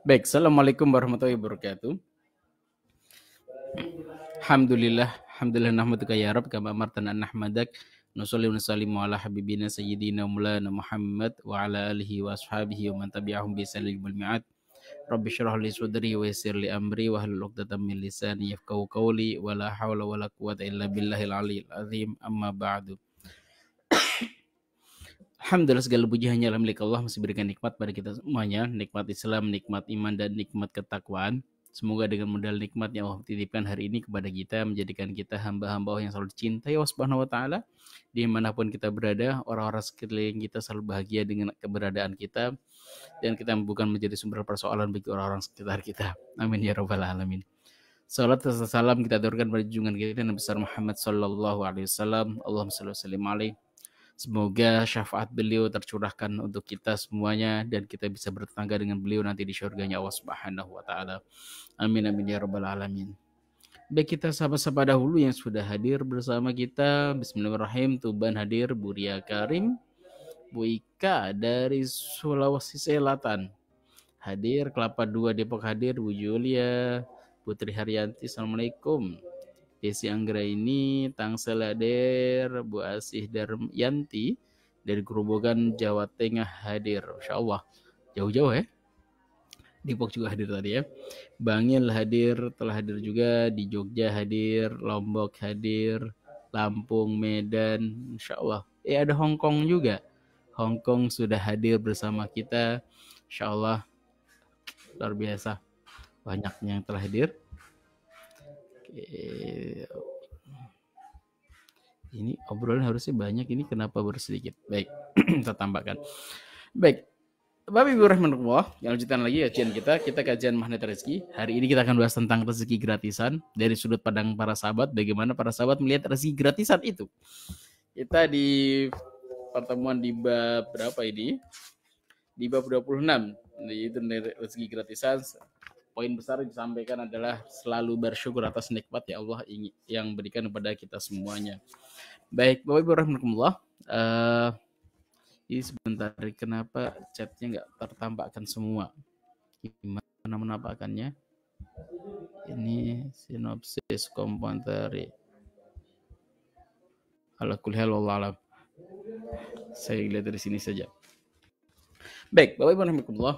Baik, Assalamualaikum warahmatullahi wabarakatuh. Alhamdulillah, alhamdulillah nahmaduka ya Rabb kama amartana an nahmadak. Nusalli wa nusallimu ala habibina sayyidina maulana Muhammad wa ala alihi wa ashabihi wa man tabi'ahum bi ihsan ila yaumil mi'ad. Rabbi shrah li sadri wa yassir li amri wa hlul 'uqdatam min lisani yafqahu qawli wa la haula wa la quwwata illa billahil aliyyil azim. Amma ba'du. Alhamdulillah segala puji hanya milik Allah, masih berikan nikmat pada kita semuanya, nikmat Islam, nikmat iman, dan nikmat ketakwaan. Semoga dengan modal nikmat yang Allah titipkan hari ini kepada kita, menjadikan kita hamba-hamba Allah yang selalu dicintai Allah Subhanahu wa Ta'ala. Dimanapun kita berada, orang-orang sekeliling kita selalu bahagia dengan keberadaan kita, dan kita bukan menjadi sumber persoalan bagi orang-orang sekitar kita. Amin ya Rabbal 'Alamin. Salat serta salam kita aturkan pada junjungan kita Nabi besar Muhammad sallallahu alaihi wasallam. Allahumma shalli wa sallim alaihi. Semoga syafaat beliau tercurahkan untuk kita semuanya dan kita bisa bertetangga dengan beliau nanti di syurganya Allah Subhanahu wa Ta'ala. Amin amin ya Rabbal 'Alamin. Baik, kita sapa-sapa dahulu yang sudah hadir bersama kita. Bismillahirrahmanirrahim. Tuban hadir, Bu Ria Karim, Bu Ika dari Sulawesi Selatan hadir, Kelapa II Depok hadir, Bu Julia, Putri Haryanti, Assalamualaikum. Desi Anggraini, Tangsel hadir, Bu Asih Daryanti dari Grobogan, Jawa Tengah hadir. Masya Allah, jauh-jauh ya. Depok juga hadir tadi ya. Bangil hadir, telah hadir juga. Di Jogja hadir, Lombok hadir, Lampung, Medan, Masya Allah. Ada Hong Kong juga. Hong Kong sudah hadir bersama kita. Masya Allah, luar biasa. Banyaknya yang telah hadir. Ini obrolan harusnya banyak, ini kenapa baru sedikit? Baik, kita tambahkan. Baik, Bapak Ibu rahimahullah, yang lanjutan lagi kajian kita kajian magnet rezeki. Hari ini kita akan bahas tentang rezeki gratisan dari sudut pandang para sahabat, bagaimana para sahabat melihat rezeki gratisan itu. Kita di pertemuan di bab berapa ini? Di bab 26, yaitu rezeki gratisan. Poin besar yang disampaikan adalah selalu bersyukur atas nikmat yang Allah yang berikan kepada kita semuanya. Baik, Bapak Ibu rahimahullah, ini sebentar, kenapa chatnya nggak tertampakkan semua? Gimana menampakkannya? Ini sinopsis komentari. Ala kulli hal wallahu alam. Saya lihat dari sini saja. Baik, Bapak Ibu rahimahullah,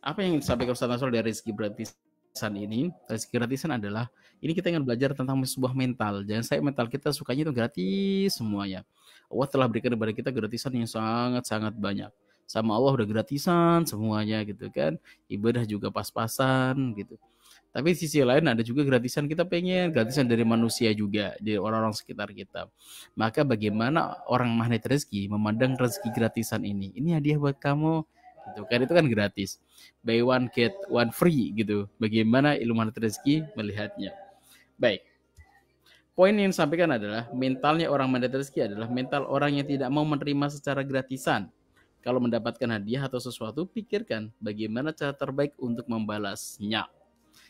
apa yang disampaikan Ustaz Nasrul dari rezeki gratisan ini? Rezeki gratisan adalah ini kita ingin belajar tentang sebuah mental. Jangan saya mental kita sukanya itu gratis semuanya. Allah telah berikan kepada kita gratisan yang sangat-sangat banyak. Sama Allah udah gratisan semuanya gitu kan. Ibadah juga pas-pasan gitu. Tapi sisi lain ada juga gratisan kita pengen, gratisan dari manusia juga, dari orang-orang sekitar kita. Maka bagaimana orang magnet rezeki memandang rezeki gratisan ini? Ini hadiah buat kamu, gitu kan, itu kan gratis, buy one get one free gitu. Bagaimana ilmu magnet rezeki melihatnya? Baik, poin yang disampaikan adalah mentalnya orang magnet rezeki adalah mental orang yang tidak mau menerima secara gratisan. Kalau mendapatkan hadiah atau sesuatu, pikirkan bagaimana cara terbaik untuk membalasnya.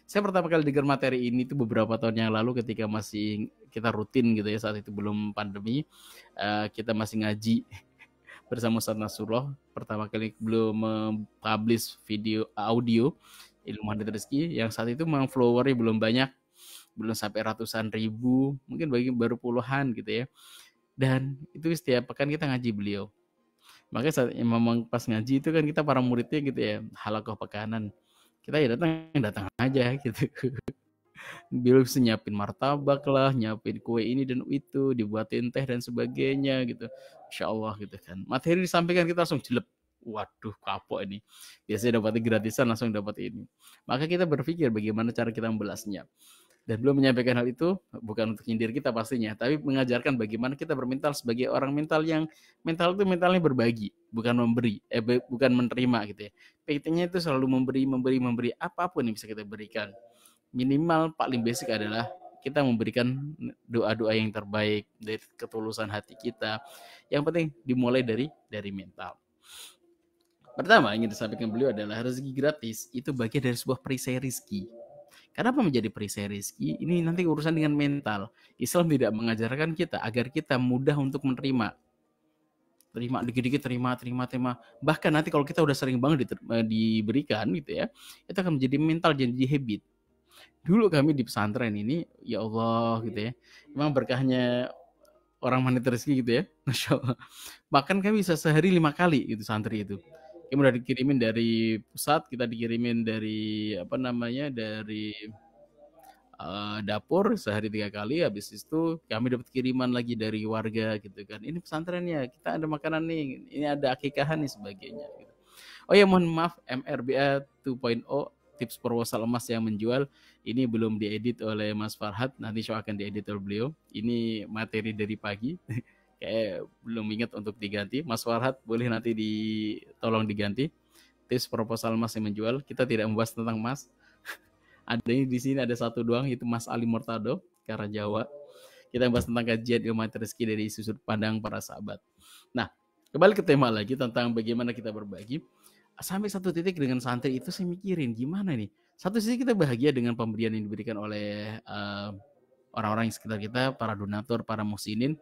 Saya pertama kali dengar materi ini tuh beberapa tahun yang lalu ketika masih kita rutin gitu ya, saat itu belum pandemi. Kita masih ngaji bersama Ustaz Nasrullah, pertama kali belum mempublish video audio ilmu magnet rezeki, yang saat itu memang followernya belum banyak, belum sampai ratusan ribu, mungkin baru puluhan gitu ya. Dan itu setiap pekan kita ngaji beliau. Makanya saat memang pas ngaji itu kan kita para muridnya gitu ya, halakoh pekanan, kita ya datang aja gitu. Beliau bisa nyiapin martabak lah, nyiapin kue ini dan itu, dibuatin teh dan sebagainya gitu. Insya Allah gitu kan. Materi disampaikan kita langsung jelek. Waduh, kapok ini. Biasanya dapat gratisan langsung dapat ini. Maka kita berpikir bagaimana cara kita membalasnya. Dan beliau menyampaikan hal itu bukan untuk nyindir kita pastinya, tapi mengajarkan bagaimana kita bermental sebagai orang mental yang mental itu mentalnya berbagi, bukan memberi, bukan menerima gitu ya. Pentingnya itu selalu memberi apapun yang bisa kita berikan. Minimal paling basic adalah kita memberikan doa-doa yang terbaik dari ketulusan hati kita. Yang penting dimulai dari mental. Pertama yang ingin disampaikan beliau adalah rezeki gratis itu bagian dari sebuah perisai rezeki. Kenapa menjadi perisai rezeki? Ini nanti urusan dengan mental. Islam tidak mengajarkan kita agar kita mudah untuk menerima. terima dikit-dikit, terima. Bahkan nanti kalau kita udah sering banget diberikan gitu ya, itu akan menjadi mental, jadi habit. Dulu kami di pesantren ini, ya Allah gitu ya, memang berkahnya orang Manitir Rezeki gitu ya, Masya Allah. Makan kami bisa sehari 5 kali gitu santri itu. Kami udah dikirimin dari pusat, kita dikirimin dari apa namanya, dari dapur sehari 3 kali. Habis itu kami dapat kiriman lagi dari warga gitu kan. Ini pesantrennya, kita ada makanan nih, ini ada akikahan nih sebagainya. Gitu. Oh ya mohon maaf, MRBA 2.0 tips proposal emas yang menjual ini belum diedit oleh Mas Farhad, nanti show akan diedit oleh beliau. Ini materi dari pagi. Kayak belum ingat untuk diganti. Mas Farhad boleh nanti tolong diganti. Tips proposal emas yang menjual. Kita tidak membahas tentang emas. Ada di sini ada satu doang, itu Mas Ali Murtado, karena Jawa. Kita bahas tentang kajian ilmu rezeki dari sudut pandang para sahabat. Nah, kembali ke tema lagi tentang bagaimana kita berbagi. Sampai satu titik dengan santri itu saya mikirin gimana nih. Satu sisi kita bahagia dengan pemberian yang diberikan oleh orang-orang yang sekitar kita, para donatur, para muhsinin.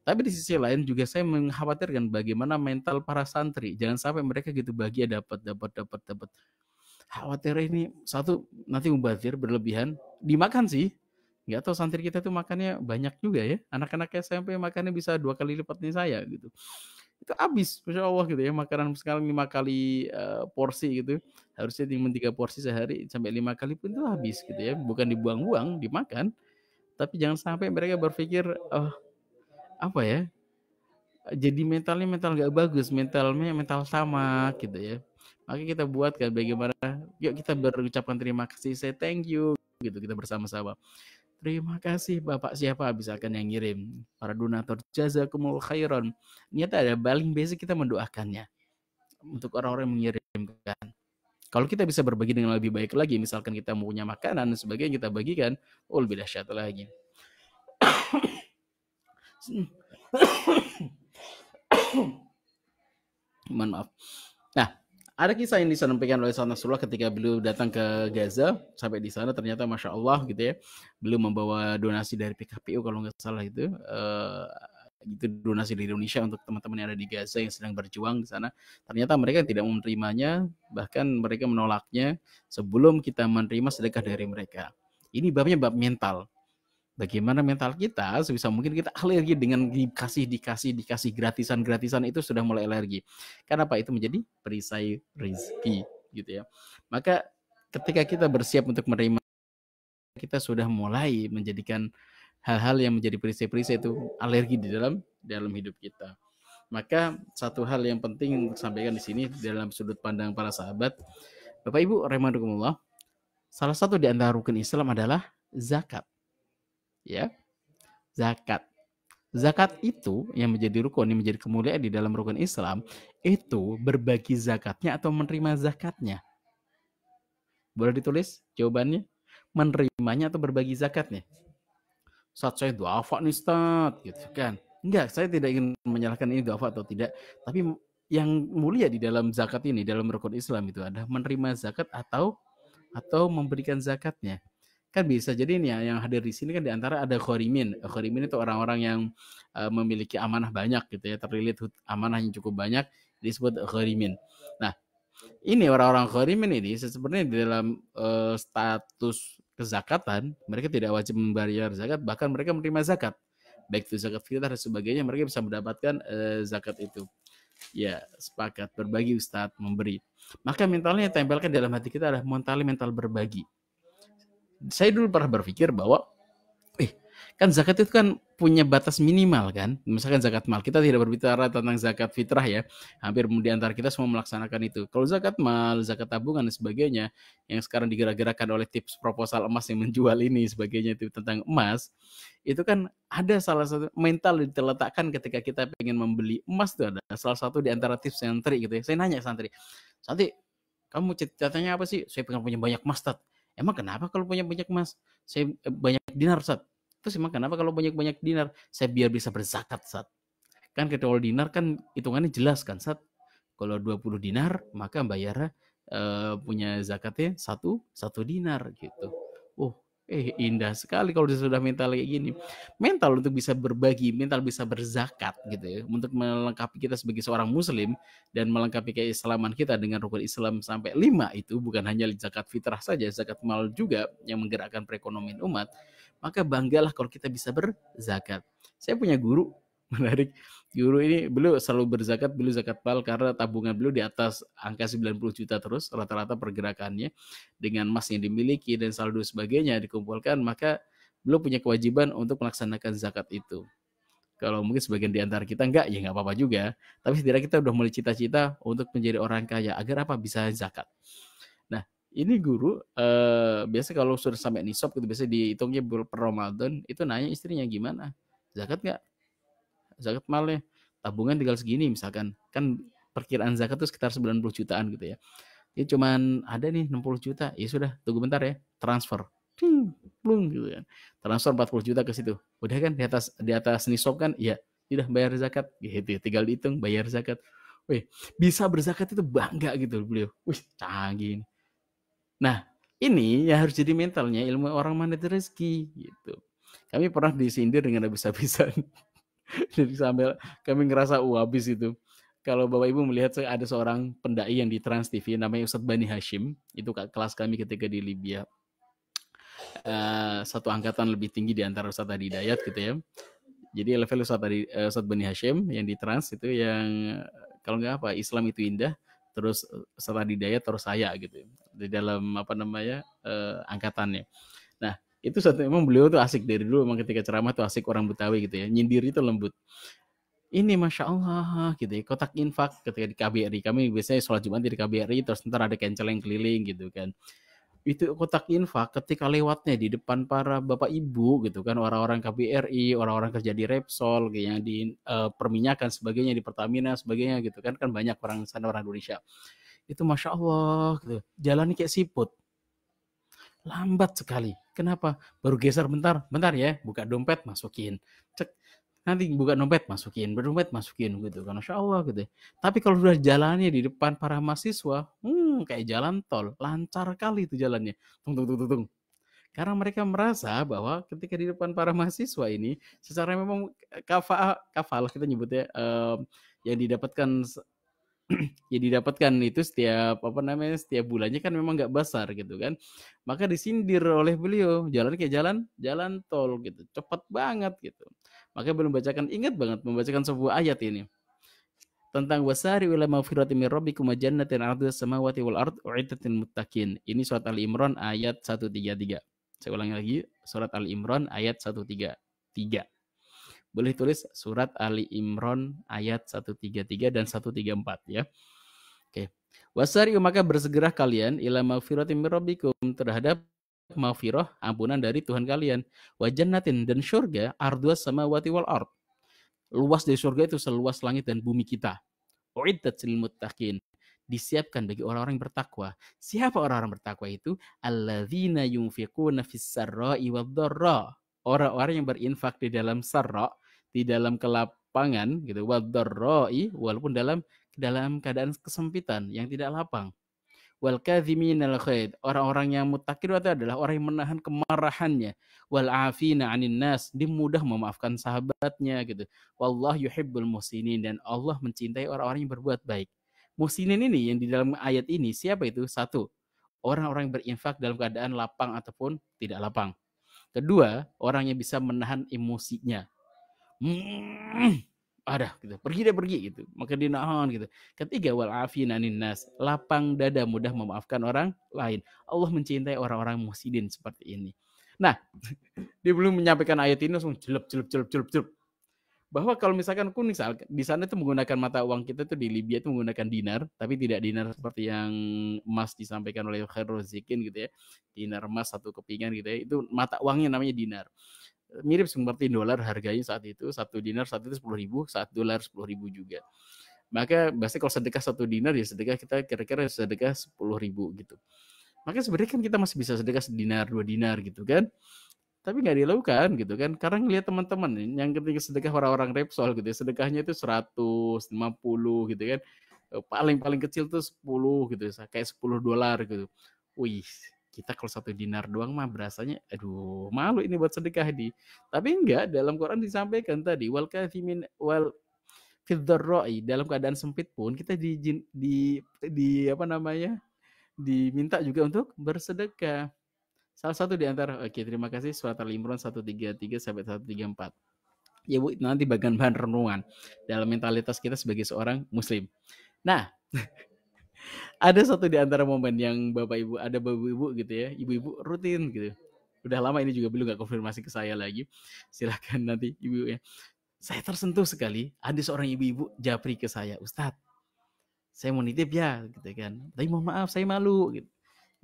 Tapi di sisi lain juga saya mengkhawatirkan bagaimana mental para santri. Jangan sampai mereka gitu bahagia dapat. Khawatir ini satu nanti mubazir berlebihan, dimakan sih. Nggak tahu santri kita tuh makannya banyak juga ya. Anak-anak SMP makannya bisa 2 kali lipatnya saya gitu. Itu habis, Masya Allah gitu ya. Makanan sekarang 5 kali porsi gitu. Harusnya cuma 3 porsi sehari, sampai 5 kali pun itu habis gitu ya. Bukan dibuang-buang, dimakan. Tapi jangan sampai mereka berpikir, oh, apa ya, jadi mentalnya mental nggak bagus, mentalnya mental sama gitu ya. Maka kita buat kan bagaimana, yuk kita berucapkan terima kasih, say thank you gitu, kita bersama-sama. Terima kasih Bapak siapa, misalkan yang ngirim, para donatur, jazakumul khairan. Niatnya ada paling basic kita mendoakannya untuk orang-orang yang mengirimkan. Kalau kita bisa berbagi dengan lebih baik lagi, misalkan kita punya makanan dan sebagainya kita bagikan, lebih dahsyat lagi. Mohon maaf. Nah, ada kisah yang disampaikan oleh Sayyidina Rasulullah ketika beliau datang ke Gaza. Sampai di sana ternyata Masya Allah gitu ya, beliau membawa donasi dari PKPU kalau nggak salah itu donasi dari Indonesia untuk teman-teman yang ada di Gaza yang sedang berjuang di sana. Ternyata mereka tidak menerimanya, bahkan mereka menolaknya sebelum kita menerima sedekah dari mereka. Ini babnya bab mental. Bagaimana mental kita sebisa mungkin kita alergi dengan dikasih gratisan itu sudah mulai alergi. Kenapa? Itu menjadi perisai rezeki gitu ya. Maka ketika kita bersiap untuk menerima, kita sudah mulai menjadikan hal-hal yang menjadi perisai-perisai itu alergi di dalam hidup kita. Maka satu hal yang penting untuk sampaikan di sini dalam sudut pandang para sahabat, Bapak Ibu rahimakumullah, salah satu di antara rukun Islam adalah zakat. Ya, zakat. Zakat itu yang menjadi rukun, yang menjadi kemuliaan di dalam rukun Islam, itu berbagi zakatnya atau menerima zakatnya. Boleh ditulis jawabannya? Menerimanya atau berbagi zakatnya? Saat saya duafa nih Ustaz, gitu kan. Enggak, saya tidak ingin menyalahkan ini duafa atau tidak, tapi yang mulia di dalam zakat ini, dalam rukun Islam itu adalah menerima zakat atau memberikan zakatnya. Kan bisa jadi nih ya, yang hadir di sini kan diantara ada khorimin. Khorimin itu orang-orang yang memiliki amanah banyak gitu ya, terlilit amanah yang cukup banyak, disebut khorimin. Nah, ini orang-orang khorimin ini sebenarnya di dalam status kezakatan, mereka tidak wajib membayar zakat, bahkan mereka menerima zakat. Baik itu zakat fitrah dan sebagainya, mereka bisa mendapatkan zakat itu. Ya, sepakat, berbagi Ustadz, memberi. Maka mentalnya yang tempelkan dalam hati kita adalah mental berbagi. Saya dulu pernah berpikir bahwa kan zakat itu kan punya batas minimal kan. Misalkan zakat mal, kita tidak berbicara tentang zakat fitrah ya. Hampir di antara kita semua melaksanakan itu. Kalau zakat mal, zakat tabungan dan sebagainya yang sekarang digerak-gerakkan oleh tips proposal emas yang menjual ini sebagainya itu tentang emas, itu kan ada salah satu mental diletakkan ketika kita pengen membeli emas, itu ada salah satu di antara tips santri gitu ya. Saya nanya santri, kamu cita-citanya apa sih? Saya pengen punya banyak emas, Tat. Emang kenapa kalau punya banyak emas? Saya banyak dinar, Sat. Terus emang kenapa kalau banyak dinar? Saya biar bisa berzakat, Sat. Kan kalau dinar kan hitungannya jelas kan, Sat. Kalau 20 dinar, maka bayarnya punya zakatnya satu dinar gitu. Indah sekali kalau sudah mental kayak gini. Mental untuk bisa berbagi, mental bisa berzakat gitu ya, untuk melengkapi kita sebagai seorang muslim dan melengkapi keislaman kita dengan rukun Islam sampai 5 itu bukan hanya zakat fitrah saja, zakat mal juga yang menggerakkan perekonomian umat. Maka banggalah kalau kita bisa berzakat. Saya punya guru menarik. Guru ini beliau selalu berzakat, beliau zakat mal karena tabungan beliau di atas angka 90 juta terus rata-rata pergerakannya dengan emas yang dimiliki dan saldo sebagainya dikumpulkan, maka beliau punya kewajiban untuk melaksanakan zakat itu. Kalau mungkin sebagian di antara kita enggak, ya enggak apa-apa juga. Tapi setidaknya kita udah mulai cita-cita untuk menjadi orang kaya. Agar apa? Bisa zakat. Nah, ini guru biasa kalau sudah sampai nisab gitu, biasa dihitungnya per Ramadan, itu nanya istrinya gimana? Zakat enggak? Zakat malnya. Tabungan tinggal segini misalkan. Kan perkiraan zakat itu sekitar 90 jutaan gitu ya. Ini cuman ada nih 60 juta. Ya sudah, tunggu bentar ya. Transfer. Plung gitu kan. Transfer 40 juta ke situ. Udah kan di atas nisab kan? Iya. Udah bayar zakat. Gitu. Tinggal dihitung bayar zakat. Wih, bisa berzakat itu bangga gitu beliau. Wih, canggih. Nah, ini ya harus jadi mentalnya ilmu orang mandiri rezeki gitu. Kami pernah disindir dengan habis-habisan. Jadi sampai kami ngerasa habis itu. Kalau Bapak Ibu melihat ada seorang pendai yang di Trans TV namanya Ustadz Bani Hashim, itu kelas kami ketika di Libya. Satu angkatan lebih tinggi di antara Ustadz Adi Dayat gitu ya. Jadi level Ustadz Bani Hashim yang di Trans itu yang kalau nggak apa Islam itu indah, terus Ustadz Adi Dayat terus saya gitu di dalam angkatannya. Nah itu satu emang beliau tuh asik dari dulu, emang ketika ceramah tuh asik orang Betawi gitu ya, nyindir itu lembut. Ini Masya Allah gitu ya, kotak infak ketika di KBRI, kami biasanya sholat Jumat di KBRI, terus ntar ada cancel yang keliling gitu kan. Itu kotak infak ketika lewatnya di depan para bapak ibu gitu kan, orang-orang KBRI, orang-orang kerja di Repsol, yang di perminyakan sebagainya, di Pertamina sebagainya gitu kan, kan banyak orang sana orang Indonesia. Itu Masya Allah gitu, jalannya kayak siput. Lambat sekali. Kenapa? Baru geser bentar ya, buka dompet masukin. Cek, nanti buka dompet masukin, berdompet masukin gitu kan, Masya Allah gitu. Tapi kalau sudah jalannya di depan para mahasiswa, kayak jalan tol, lancar kali itu jalannya. Tung tung tung tung tung. Karena mereka merasa bahwa ketika di depan para mahasiswa ini, secara memang kafalah kita nyebutnya, yang didapatkan itu setiap bulannya kan memang nggak besar gitu kan, maka disindir oleh beliau, jalan kayak jalan tol gitu, cepat banget gitu. Maka belum ingat banget membacakan sebuah ayat ini tentang wasari ila maghfirati min rabbikum wa jannatin 'arduha samawati wal ard u'iddat lil muttaqin. Ini surat Ali Imran ayat 133. Saya ulangi lagi, surat Ali Imran ayat 133. Boleh tulis surat Ali Imran ayat 133 dan 134 ya. Oke. Wasari maka bersegera kalian ila maghfiratin min rabbikum, terhadap maghfirah, ampunan dari Tuhan kalian, wa jannatin, dan surga, arduas samawati wal ard. Luas dari surga itu seluas langit dan bumi kita. Uiddat lil muttaqin, disiapkan bagi orang-orang yang bertakwa. Siapa orang-orang bertakwa itu? Alladzina yunfiquna fis sarra'i wad dharra. Orang-orang yang berinfak di dalam sarra, di dalam kelapangan gitu, wad dharra'i, walaupun dalam keadaan kesempitan yang tidak lapang. Wal kadhiminal ghaid, orang-orang yang muttaqin itu adalah orang yang menahan kemarahannya. Wal afina 'anin nas, dia mudah memaafkan sahabatnya gitu. Wallahu yuhibbul muhsinin, dan Allah mencintai orang-orang yang berbuat baik. Muhsinin ini yang di dalam ayat ini siapa itu? Satu, orang-orang yang berinfak dalam keadaan lapang ataupun tidak lapang. Kedua, orang yang bisa menahan emosinya. Ada gitu, pergi gitu, maka dinahan gitu. Ketiga, wal afina 'anin nas, lapang dada, mudah memaafkan orang lain. Allah mencintai orang-orang muhsinin seperti ini. Nah, dia belum menyampaikan ayat ini langsung celup. Bahwa kalau misalkan misal di sana itu menggunakan mata uang, kita tuh di Libya itu menggunakan dinar, tapi tidak dinar seperti yang emas disampaikan oleh Khairul Zikin gitu ya. Dinar emas satu kepingan gitu ya. Itu mata uangnya namanya dinar. Mirip seperti dolar harganya saat itu, satu dinar saat itu 10.000, saat dolar 10.000 juga. Maka biasanya kalau sedekah satu dinar ya sedekah kita kira-kira sedekah 10.000 gitu. Maka sebenarnya kan kita masih bisa sedekah sedinar, 2 dinar gitu kan. Tapi nggak dilakukan gitu kan. Karena ngelihat teman-teman yang ketika sedekah orang-orang Repsol gitu ya, sedekahnya itu 150 gitu kan. Paling kecil tuh 10 gitu, kayak $10 gitu. Wih, kita kalau 1 dinar doang mah berasanya, aduh malu ini buat sedekah di. Tapi enggak, dalam Quran disampaikan tadi wal kadzimin wal fidzarra'i, dalam keadaan sempit pun kita di apa namanya, diminta juga untuk bersedekah. Salah satu di antara, oke terima kasih, surat Al-Imran 133 sampai 134. Ya Bu, nanti bahan renungan dalam mentalitas kita sebagai seorang muslim. Nah, ada satu di antara momen yang Bapak Ibu, ada Bapak Ibu gitu ya, ibu-ibu rutin gitu. Udah lama ini juga belum nggak konfirmasi ke saya lagi. Silakan nanti ibu ya. Saya tersentuh sekali, ada seorang ibu-ibu japri ke saya, Ustadz, saya mau nitip ya, gitu kan. Tapi mohon maaf, saya malu. Gitu.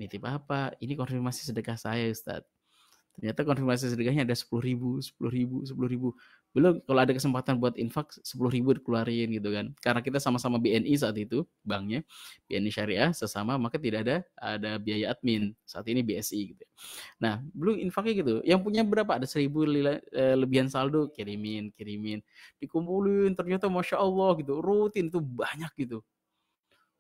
Nitip apa? Ini konfirmasi sedekah saya, Ustadz. Ternyata konfirmasi sedekahnya ada 10.000, 10.000, 10.000. Belum kalau ada kesempatan buat infak 10.000 dikeluarin gitu kan. Karena kita sama-sama BNI saat itu, banknya BNI Syariah sesama, maka tidak ada biaya admin. Saat ini BSI gitu. Nah, belum infaknya gitu. Yang punya berapa? Ada 1.000 lebihan saldo, kirimin. Dikumpulin, ternyata Masya Allah gitu. Rutin tuh banyak gitu.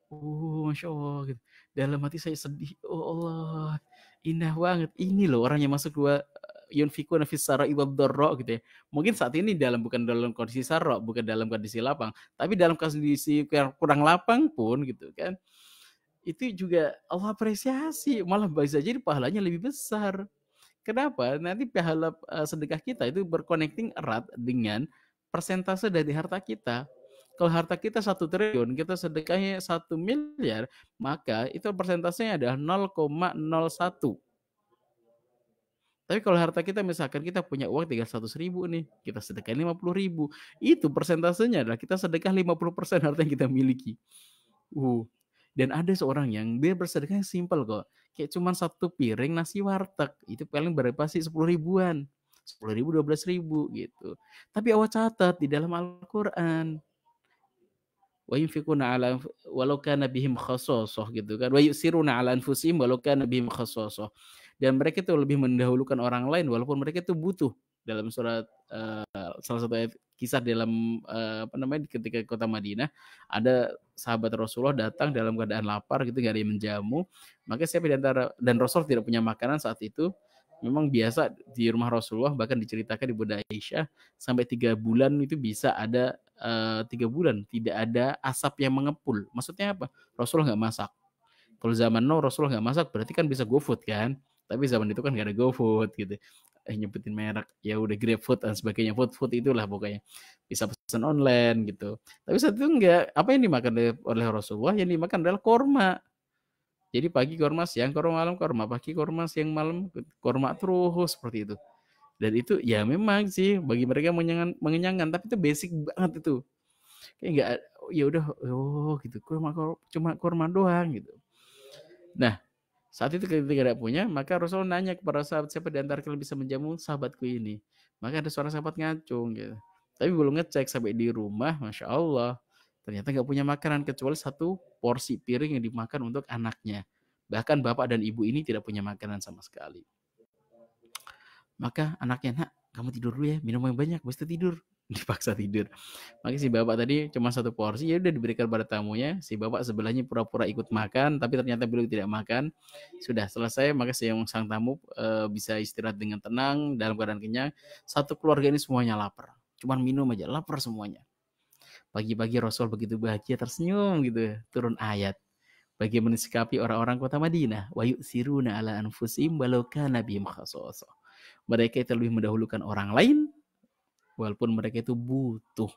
Oh, Masya Allah gitu. Dalam hati saya sedih. Oh Allah, indah banget. Ini loh orang yang masuk dua yunfikuna fis sarai wad dharra gitu ya. Mungkin saat ini bukan dalam kondisi sarra, bukan dalam kondisi lapang, tapi dalam kondisi kurang lapang pun gitu kan. Itu juga Allah apresiasi, malah bisa jadi pahalanya lebih besar. Kenapa? Nanti pahala sedekah kita itu berconnecting erat dengan persentase dari harta kita. Kalau harta kita 1 triliun, kita sedekahnya 1 miliar, maka itu persentasenya adalah 0,01. Tapi kalau harta kita misalkan kita punya uang tinggal 100.000 nih, kita sedekahin 50.000, itu persentasenya adalah kita sedekah 50% harta yang kita miliki. Dan ada seorang yang dia bersedekah simpel kok. Kayak cuma 1 piring nasi warteg. Itu paling berapa sih? 10.000-an. 10.000, 12.000 gitu. Tapi awak catat di dalam Al-Quran. Wa yunfikuna ala walau kana bihim khasasah gitu kan. Wa yusiruna ala anfusihim walau kana bihim khasasah. Dan mereka itu lebih mendahulukan orang lain walaupun mereka itu butuh. Dalam surat salah satu ayat kisah dalam apa namanya ketika kota Madinah, ada sahabat Rasulullah datang dalam keadaan lapar gitu, gak ada yang menjamu. Maka siapa di antara, dan Rasul tidak punya makanan saat itu. Memang biasa di rumah Rasulullah, bahkan diceritakan di Bunda Aisyah sampai 3 bulan itu bisa ada 3 bulan tidak ada asap yang mengepul. Maksudnya apa? Rasulullah nggak masak. Kalau zaman now Rasulullah nggak masak berarti kan bisa GoFood kan. Tapi zaman itu kan nggak ada GoFood gitu. Nyebutin merek, ya udah GrabFood dan sebagainya. Food itulah pokoknya. Bisa pesan online gitu. Tapi saat itu enggak. Apa yang dimakan oleh Rasulullah? Yang dimakan adalah korma. Jadi pagi korma, siang korma, malam korma, pagi korma, siang malam korma, terus seperti itu. Dan itu ya memang sih bagi mereka mengenyangkan, tapi itu basic banget itu. Kayak enggak, ya udah, oh gitu, cuma korma doang gitu. Nah, saat itu ketika tidak punya, maka Rasul nanya kepada sahabat, siapa di antara kalian bisa menjamu sahabatku ini? Maka ada seorang sahabat ngacung gitu. Tapi belum ngecek sampai di rumah, Masya Allah. Ternyata nggak punya makanan kecuali 1 porsi piring yang dimakan untuk anaknya. Bahkan bapak dan ibu ini tidak punya makanan sama sekali. Maka anaknya, nak, kamu tidur dulu ya, minum yang banyak, habis itu tidur. Dipaksa tidur. Maka si bapak tadi cuma 1 porsi, ya udah diberikan pada tamunya. Si bapak sebelahnya pura-pura ikut makan, tapi ternyata beliau tidak makan. Sudah selesai, maka sang tamu bisa istirahat dengan tenang, dalam keadaan kenyang. Satu keluarga ini semuanya lapar. Cuman minum aja, lapar semuanya. Pagi-pagi Rasul begitu bahagia, tersenyum gitu, turun ayat. Bagaimana sikapi orang-orang kota Madinah? Wa yu'siruna ala anfusihim walau kana bihim khasasah. Mereka itu lebih mendahulukan orang lain walaupun mereka itu butuh.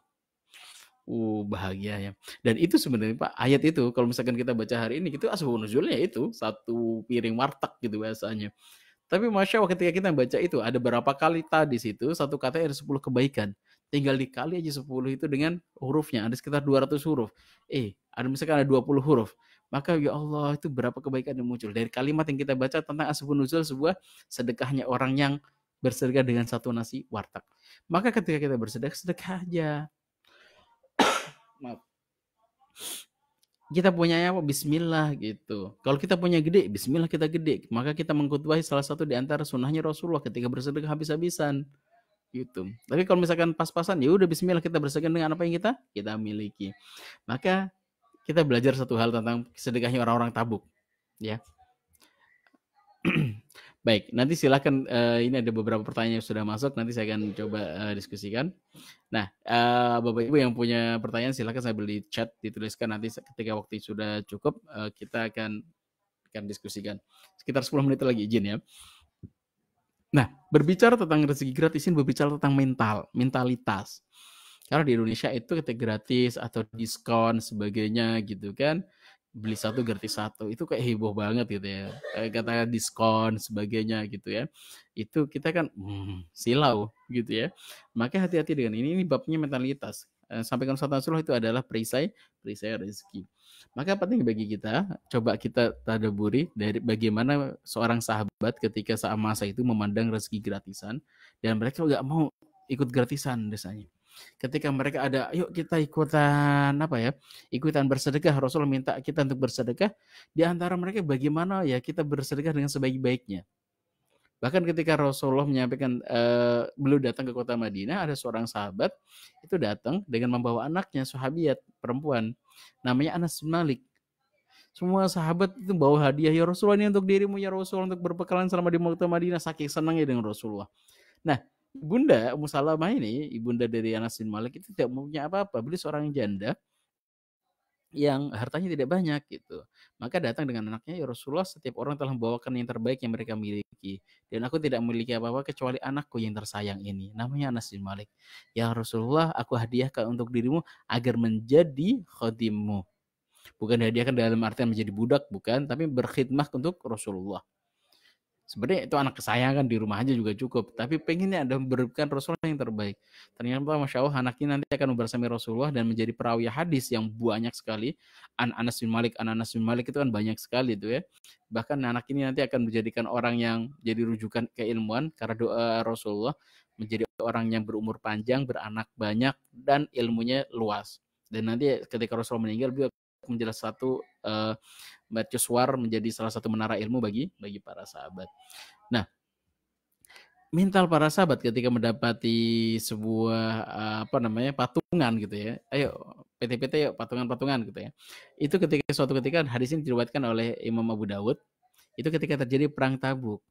Bahagia ya. Dan itu sebenarnya Pak, ayat itu kalau misalkan kita baca hari ini, itu asbabun nuzulnya itu 1 piring warteg gitu bahasanya. Tapi Masya Allah ketika kita baca itu, ada berapa kali di situ, satu kata ada 10 kebaikan. Tinggal dikali aja 10 itu dengan hurufnya, ada sekitar 200 huruf. Ada misalkan ada 20 huruf. Maka ya Allah, itu berapa kebaikan yang muncul. Dari kalimat yang kita baca tentang asbabun nuzul, sebuah sedekahnya orang yang bersedekah dengan 1 nasi warteg. Maka ketika kita bersedekah, sedekah aja. Maaf. Kita punyanya apa? Bismillah gitu. Kalau kita punya gede, bismillah kita gede. Maka kita mengkhutbahi salah satu di antara sunnahnya Rasulullah ketika bersedekah habis-habisan. Gitu. Tapi kalau misalkan pas-pasan, ya udah bismillah kita bersedekah dengan apa yang kita miliki. Maka kita belajar satu hal tentang sedekahnya orang-orang Tabuk, ya. Baik, nanti silakan, ini ada beberapa pertanyaan yang sudah masuk, nanti saya akan coba, diskusikan. Nah, Bapak Ibu yang punya pertanyaan silakan sambil di chat, dituliskan nanti ketika waktu sudah cukup, kita akan diskusikan. Sekitar 10 menit lagi, izin ya. Nah, berbicara tentang rezeki gratis ini berbicara tentang mentalitas. Karena di Indonesia itu ketika gratis atau diskon sebagainya gitu kan, beli satu gratis satu itu kayak heboh banget gitu ya. Kata diskon sebagainya gitu ya. Itu kita kan silau gitu ya. Maka hati-hati dengan ini babnya mentalitas. Sampaikan Ustaz Nasrullah itu adalah perisai rezeki. Maka penting bagi kita, coba kita tadaburi dari bagaimana seorang sahabat ketika saat masa itu memandang rezeki gratisan dan mereka nggak mau ikut gratisan desanya. Ketika mereka ada, yuk kita ikutan apa ya? Ikutan bersedekah. Rasul minta kita untuk bersedekah. Di antara mereka bagaimana ya kita bersedekah dengan sebaik-baiknya. Bahkan ketika Rasulullah menyampaikan beliau datang ke kota Madinah, ada seorang sahabat itu datang dengan membawa anaknya, sahabiat perempuan, namanya Anas bin Malik. Semua sahabat itu bawa hadiah, ya Rasulullah ini untuk dirimu ya Rasulullah untuk berpekalan selama di kota Madinah, saking senangnya dengan Rasulullah. Nah, Bunda Ummu Salamah ini, ibunda dari Anas bin Malik itu tidak mempunyai apa-apa, beliau seorang janda yang hartanya tidak banyak gitu. Maka datang dengan anaknya, ya Rasulullah setiap orang telah membawakan yang terbaik yang mereka miliki. Dan aku tidak memiliki apa-apa kecuali anakku yang tersayang ini. Namanya Anas bin Malik. Ya Rasulullah aku hadiahkan untuk dirimu agar menjadi khadimmu. Bukan hadiahkan dalam artian menjadi budak, bukan. Tapi berkhidmah untuk Rasulullah. Sebenarnya itu anak kesayangan di rumah aja juga cukup. Tapi pengennya ada memberikan Rasulullah yang terbaik. Ternyata Masya Allah anak ini nanti akan bersama Rasulullah dan menjadi perawi hadis yang banyak sekali. Anas bin Malik itu kan banyak sekali itu ya. Bahkan anak ini nanti akan menjadikan orang yang jadi rujukan keilmuan karena doa Rasulullah, menjadi orang yang berumur panjang, beranak banyak dan ilmunya luas. Dan nanti ketika Rasulullah meninggal beliau menjadi satu mercusuar, menjadi salah satu menara ilmu bagi para sahabat. Nah, mental para sahabat ketika mendapati sebuah patungan gitu ya. Ayo PT-PT yuk patungan-patungan gitu ya. Itu suatu ketika hadis ini diriwayatkan oleh Imam Abu Dawud. Itu ketika terjadi perang Tabuk.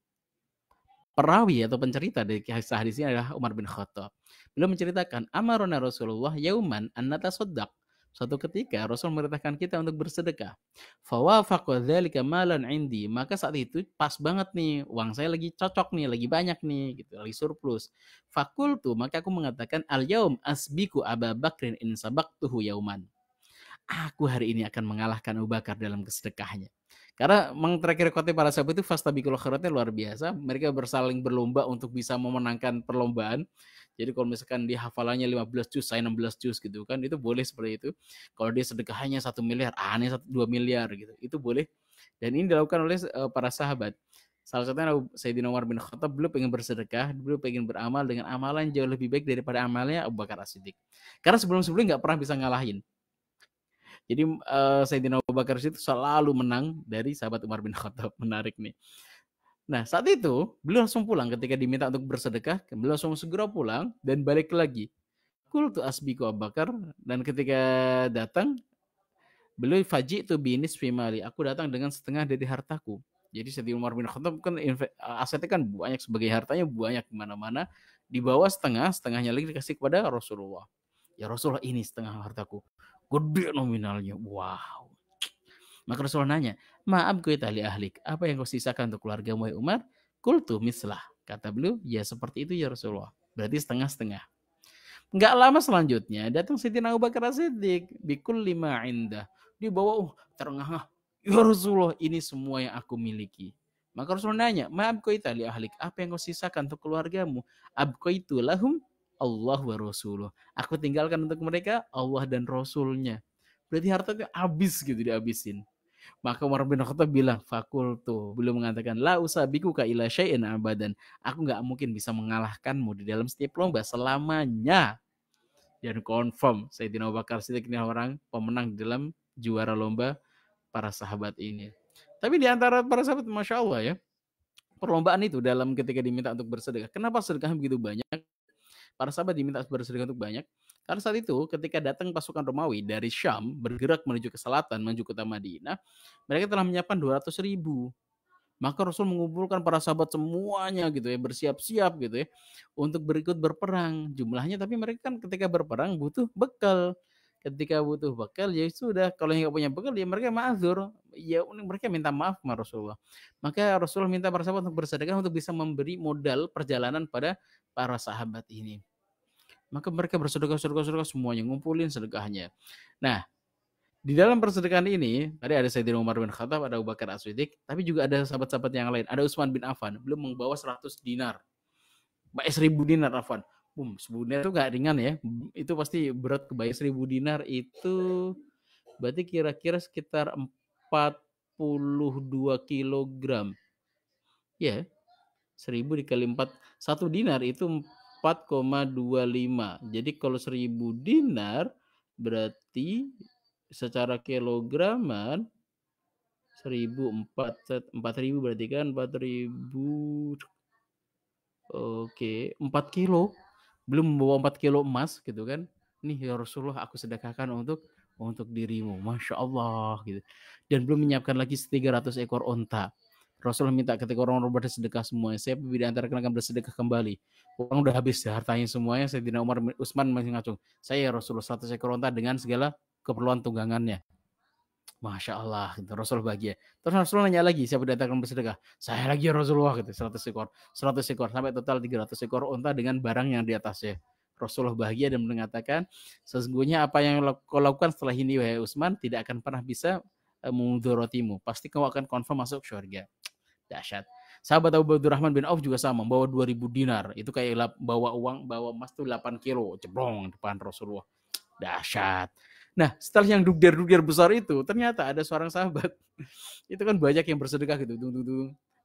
Perawi atau pencerita dari kisah hadis ini adalah Umar bin Khattab. Beliau menceritakan, amarona Rasulullah yauman an natasaddaq. Suatu ketika Rasul memerintahkan kita untuk bersedekah. Fawafaqa dzalika malan indi. Maka saat itu pas banget nih, uang saya lagi cocok nih, lagi banyak nih, gitu, lagi surplus. Fakultu, maka aku mengatakan al yaum asbiku Aba Bakrin in sabaqtuhu yauman. Aku hari ini akan mengalahkan Abu Bakar dalam kesedekahnya. Karena memang track recordnya para sahabat itu fastabiqul khairatnya luar biasa. Mereka bersaling berlomba untuk bisa memenangkan perlombaan. Jadi kalau misalkan dia hafalannya 15 juz, saya 16 juz gitu kan, itu boleh seperti itu. Kalau dia sedekahnya 1 miliar, aneh 2 miliar gitu. Itu boleh. Dan ini dilakukan oleh para sahabat. Salah satunya Sayyidina Umar bin Khattab, beliau pengen bersedekah, beliau pengen beramal dengan amalan jauh lebih baik daripada amalnya Abu Bakar As-Siddiq. Karena sebelum-sebelumnya nggak pernah bisa ngalahin. Jadi Sayyidina Abu Bakar itu selalu menang dari sahabat Umar bin Khattab. Menarik nih. Nah saat itu beliau langsung pulang ketika diminta untuk bersedekah. Beliau langsung segera pulang dan balik lagi. Qultu asbiqu Abu Bakar, dan ketika datang beliau faji itu binis fimali. Aku datang dengan setengah dari hartaku. Jadi Sayyidina Umar bin Khattab kan asetnya kan banyak, sebagai hartanya banyak kemana-mana. Dibawa setengah, setengahnya lagi dikasih kepada Rasulullah. Ya Rasulullah, ini setengah hartaku. Gede nominalnya. Wow. Maka Rasulullah nanya, maaf gue tali ahlik, apa yang kau sisakan untuk keluarga wahai Umar? Kultu mislah. Kata beliau, ya seperti itu ya Rasulullah. Berarti setengah-setengah. Enggak lama selanjutnya, datang Sayyidina Abu Bakar As-Siddiq. Bikul lima indah. Dia bawa, terengah. Ya Rasulullah, ini semua yang aku miliki. Maka Rasulullah nanya, maaf gue tali ahlik, apa yang kau sisakan untuk keluargamu? Abqaitu lahum Allah wa Rasuluh. Aku tinggalkan untuk mereka Allah dan Rasulnya. Berarti hartanya habis gitu, dihabisin. Maka Umar bin Khattab bilang, fakultu, belum mengatakan, la usabiku ka ila syai'in abadan. Aku nggak mungkin bisa mengalahkanmu di dalam setiap lomba selamanya. Dan confirm, Sayyidina Abu Bakar Siddiq ini orang pemenang dalam juara lomba para sahabat ini. Tapi di antara para sahabat, Masya Allah ya, perlombaan itu dalam ketika diminta untuk bersedekah. Kenapa sedekahnya begitu banyak? Para sahabat diminta bersedekah untuk banyak. Karena saat itu ketika datang pasukan Romawi dari Syam bergerak menuju ke selatan, menuju kota Madinah, mereka telah menyiapkan 200.000 Maka Rasul mengumpulkan para sahabat semuanya gitu ya, bersiap-siap gitu ya untuk berikut berperang. Jumlahnya tapi mereka kan ketika berperang butuh bekal. Ketika butuh bekal ya sudah, kalau yang nggak punya bekal ya mereka ma'dzur. Ya mereka minta maaf sama Rasulullah. Maka Rasulullah minta para sahabat untuk bersedekah untuk bisa memberi modal perjalanan pada para sahabat ini. Maka mereka bersedekah semuanya, ngumpulin sedekahnya. Nah, di dalam persedekahan ini, tadi ada Sayyidina Umar bin Khattab, ada Abu Bakar As-Siddiq, tapi juga ada sahabat-sahabat yang lain. Ada Utsman bin Affan, belum membawa 100 dinar. 1000 dinar, Affan. 1000 dinar itu gak ringan ya. Itu pasti berat kebayang. 1000 dinar itu berarti kira-kira sekitar 42 kilogram. Ya, 1000 dikali 4, 1 dinar itu 4,25. Jadi kalau 1000 dinar berarti secara kilograman 4000 berarti kan 4000. Oke, 4 kilo. Belum membawa 4 kilo emas gitu kan. Nih ya Rasulullah, aku sedekahkan untuk dirimu. Masya Allah gitu. Dan belum menyiapkan lagi 300 ekor onta. Rasulullah minta ketika orang-orang bersedekah semuanya, saya di antara kalian akan bersedekah kembali. Orang udah habis hartanya semuanya, Sayyidina Umar Utsman masih ngacung. Saya ya Rasulullah 100 ekor onta dengan segala keperluan tunggangannya. Masya Allah, gitu. Rasul bahagia. Terus Rasul nanya lagi, siapa datang bersedekah? Saya lagi ya Rasulullah, gitu. 100 ekor, sampai total 300 ekor unta dengan barang yang di atasnya. Rasulullah bahagia dan mengatakan, sesungguhnya apa yang kau lakukan setelah ini, wahai Utsman, tidak akan pernah bisa memudorotimu. Pasti kau akan confirm masuk surga. Dahsyat. Sahabat Abu Abdurrahman bin Auf juga sama, bawa 2000 dinar. Itu kayak bawa emas tuh 8 kilo, ceblong depan Rasulullah. Dahsyat. Nah, setelah yang dugder besar itu, ternyata ada seorang sahabat. Itu kan banyak yang bersedekah gitu.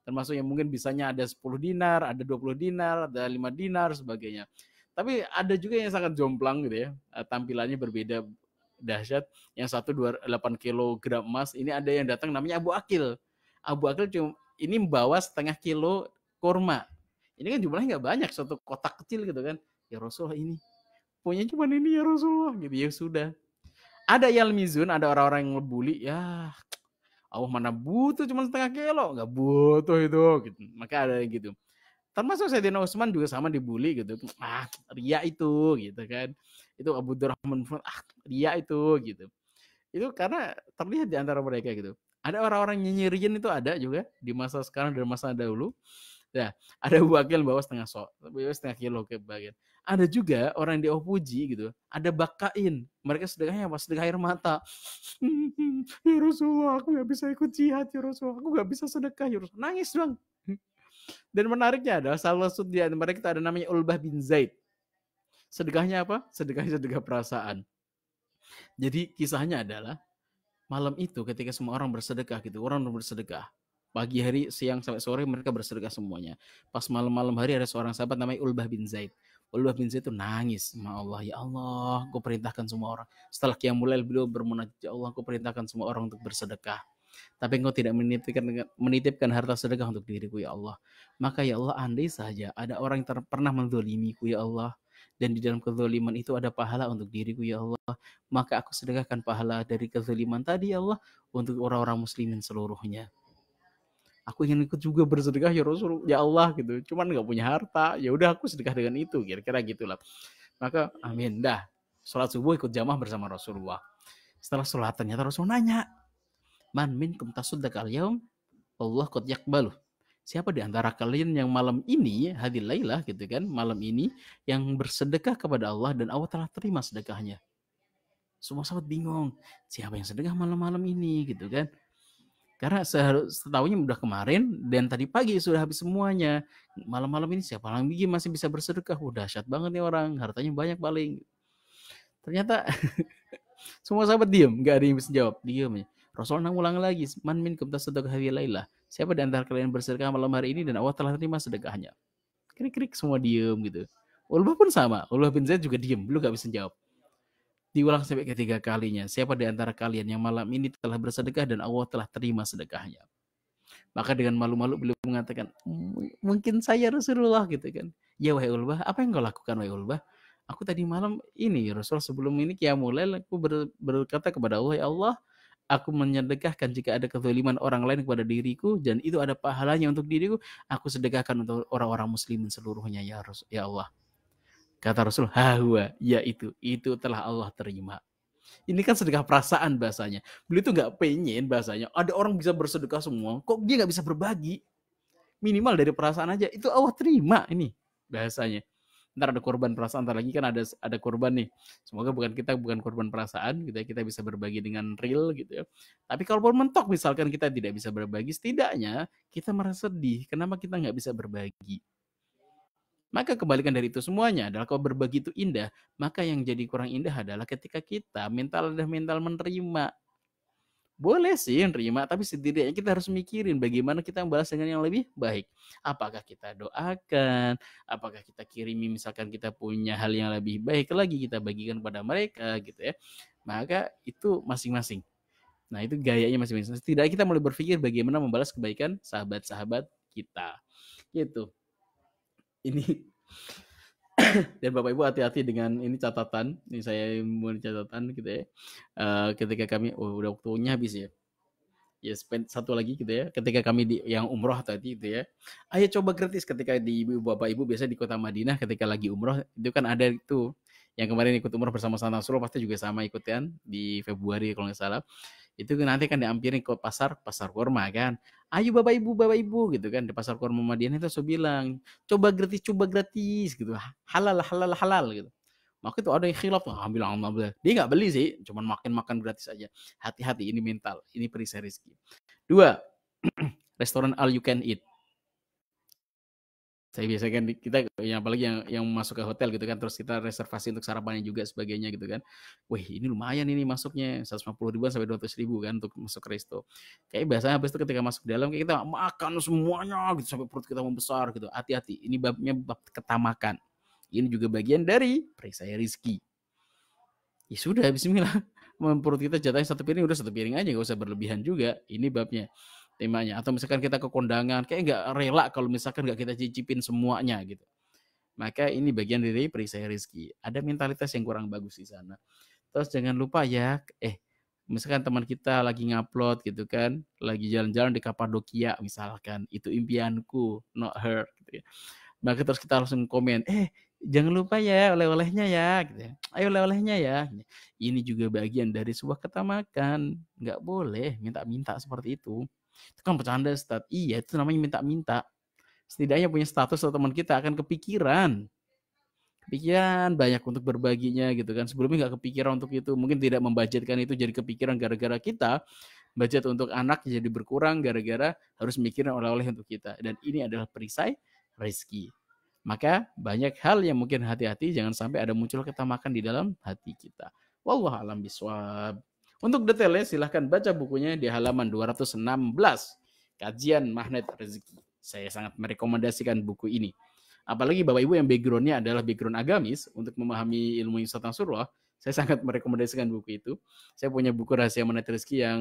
Termasuk yang mungkin bisanya ada 10 dinar, ada 20 dinar, ada 5 dinar, sebagainya. Tapi ada juga yang sangat jomplang gitu ya. Tampilannya berbeda, dahsyat. Yang satu 8 kilogram emas. Ini ada yang datang namanya Abu Akil. Abu Akil ini membawa setengah kilo kurma. Ini kan jumlahnya nggak banyak, satu kotak kecil gitu kan. Ya Rasulullah, ini punya cuma ini ya Rasulullah gitu. Ya sudah. Ada yalmizun, ada orang-orang yang ngebully, ya Allah mana butuh cuma setengah kilo, nggak butuh itu gitu. Maka ada yang gitu. Termasuk Sayyidina Utsman juga sama dibully gitu. Ria itu gitu kan. Itu Abu Durrahman, ria itu gitu. Itu karena terlihat di antara mereka gitu. Ada orang-orang nyinyiriin itu ada juga di masa sekarang dan masa dahulu. Nah, ada wakil bawa setengah kilo ke bagian. Ada juga orang yang dipuji gitu. Ada bakain. Mereka sedekahnya apa? Sedekah air mata. Ya Rasulullah, aku gak bisa ikut jihad ya Rasulullah. Aku gak bisa sedekah ya Rasulullah. Nangis bang. Dan menariknya adalah salah satu di antara mereka ada namanya Ulbah bin Zaid. Sedekahnya apa? Sedekah perasaan. Jadi kisahnya adalah malam itu ketika semua orang bersedekah gitu. Orang bersedekah. Pagi hari, siang, sampai sore mereka bersedekah semuanya. Pas malam-malam hari ada seorang sahabat namanya Ulbah bin Zaid. Ulbah bin Zaid itu nangis. Allah, ya Allah, aku perintahkan semua orang. Setelah qiyamul lail beliau bermunajat, ya Allah, aku perintahkan semua orang untuk bersedekah. Tapi engkau tidak menitipkan harta sedekah untuk diriku, ya Allah. Maka ya Allah, andai saja ada orang yang pernah menzalimiku, ya Allah, dan di dalam kezaliman itu ada pahala untuk diriku, ya Allah, maka aku sedekahkan pahala dari kezaliman tadi, ya Allah, untuk orang-orang muslimin seluruhnya. Aku ingin ikut juga bersedekah ya Rasul, ya Allah gitu. Cuman nggak punya harta, ya udah aku sedekah dengan itu, kira-kira gitulah. Maka amin dah. Sholat subuh ikut jamaah bersama Rasulullah. Setelah sholat ternyata Rasul nanya, man minkum tasaddaq al-yaum Allah qad yaqbalu. Siapa di antara kalian yang malam ini hadil lailah gitu kan, malam ini yang bersedekah kepada Allah dan Allah telah terima sedekahnya. Semua sahabat bingung, siapa yang sedekah malam-malam ini gitu kan. Karena setahunya udah kemarin dan tadi pagi sudah habis semuanya. Malam-malam ini siapa lagi masih bisa bersedekah? Udah dahsyat banget nih orang, hartanya banyak paling. Ternyata semua sahabat diam, nggak ada yang bisa jawab, diam ya. Rasulullah ulang lagi, man minkum tasaddaq hadhihi lailah. Siapa di antara kalian bersedekah malam hari ini dan Allah telah terima sedekahnya? Krik-krik semua diam gitu. Ulbah pun sama, Ulbah bin Zaid juga diam, belum nggak bisa jawab. Diulang sampai ketiga kalinya. Siapa di antara kalian yang malam ini telah bersedekah dan Allah telah terima sedekahnya? Maka dengan malu-malu beliau mengatakan, mungkin saya Rasulullah gitu kan. Ya wahai Ulbah, apa yang kau lakukan wahai Ulbah? Aku tadi malam ini Rasul sebelum ini qiyamul lail aku berkata kepada Allah, ya Allah, aku menyedekahkan jika ada kezaliman orang lain kepada diriku dan itu ada pahalanya untuk diriku, aku sedekahkan untuk orang-orang muslimin seluruhnya ya Allah. Kata Rasul, "Hawa, ya itu telah Allah terima." Ini kan sedekah perasaan bahasanya. Beliau tuh nggak pengen bahasanya ada orang bisa bersedekah semua, kok dia nggak bisa berbagi? Minimal dari perasaan aja itu Allah terima ini bahasanya. Ntar ada korban perasaan, ntar lagi kan ada korban nih. Semoga bukan korban perasaan gitu ya, kita bisa berbagi dengan real gitu ya. Tapi kalau mentok misalkan kita tidak bisa berbagi, setidaknya kita merasa sedih. Kenapa kita nggak bisa berbagi? Maka kebalikan dari itu semuanya adalah kalau berbagi itu indah, maka yang jadi kurang indah adalah ketika kita mental menerima. Boleh sih nerima, tapi setidaknya kita harus mikirin bagaimana kita membalas dengan yang lebih baik. Apakah kita doakan, apakah kita kirimi misalkan kita punya hal yang lebih baik lagi kita bagikan kepada mereka gitu ya. Maka itu masing-masing. Nah, itu gayanya masing-masing. Setidaknya kita mulai berpikir bagaimana membalas kebaikan sahabat-sahabat kita. Gitu. Ini dan Bapak Ibu hati-hati dengan ini catatan. Ini saya mau catatan gitu ya. Ketika kami udah waktunya habis ya. Ya satu lagi gitu ya, ketika kami yang umroh tadi gitu ya, ayo coba gratis ketika di Bapak Ibu biasa di kota Madinah ketika lagi umroh itu kan ada itu yang kemarin ikut umroh bersama Sana Rasulullah pasti juga sama ikutan di Februari kalau nggak salah. Itu nanti kan diampirin ke pasar kurma kan. Ayo Bapak Ibu gitu kan di pasar kurma Madinah itu saya bilang, coba gratis gitu. Halal gitu. Maka itu ada yang khilaf, alhamdulillah. Dia nggak beli sih, cuman makan gratis aja. Hati-hati, ini mental, ini perisai rezeki. 2, restoran all you can eat. Saya biasa kan kita yang apalagi yang masuk ke hotel gitu kan, terus kita reservasi untuk sarapannya juga sebagainya gitu kan. Wih, ini lumayan ini masuknya 150 ribuan sampai 200 ribu kan untuk masuk ke resto. Kayak biasanya habis itu ketika masuk dalam kayak kita makan semuanya gitu sampai perut kita membesar gitu. Hati-hati, ini babnya bab ketamakan. Ini juga bagian dari perisai rezeki. Ya sudah, bismillah. Perut kita jatahnya satu piring, udah satu piring aja, gak usah berlebihan juga. Ini babnya, temanya. Atau misalkan kita ke kondangan, kayak nggak rela kalau misalkan nggak kita cicipin semuanya gitu. Maka ini bagian dari perisai rezeki. Ada mentalitas yang kurang bagus di sana. Terus jangan lupa ya, misalkan teman kita lagi ngupload gitu kan, lagi jalan-jalan di Kapadokia misalkan, itu impianku, not her gitu ya. Maka terus kita langsung komen, jangan lupa ya oleh-olehnya ya, gitu ya. Ayo oleh-olehnya ya. Ini juga bagian dari sebuah ketamakan. Nggak boleh minta-minta seperti itu. Itu kan bercanda, Ustaz. Iya, itu namanya minta-minta. Setidaknya punya status atau teman kita akan kepikiran. Kepikiran banyak untuk berbaginya gitu kan. Sebelumnya nggak kepikiran untuk itu. Mungkin tidak membudgetkan itu jadi kepikiran gara-gara kita. Budget untuk anak jadi berkurang gara-gara harus mikirin oleh-oleh untuk kita. Dan ini adalah perisai rezeki. Maka banyak hal yang mungkin hati-hati jangan sampai ada muncul ketamakan di dalam hati kita. Wallahu a'lam bishawab. Untuk detailnya silahkan baca bukunya di halaman 216. Kajian Magnet Rezeki. Saya sangat merekomendasikan buku ini. Apalagi Bapak Ibu yang background-nya adalah background agamis untuk memahami ilmu Ustaz Nasrullah, saya sangat merekomendasikan buku itu. Saya punya buku Rahasia Magnet Rezeki yang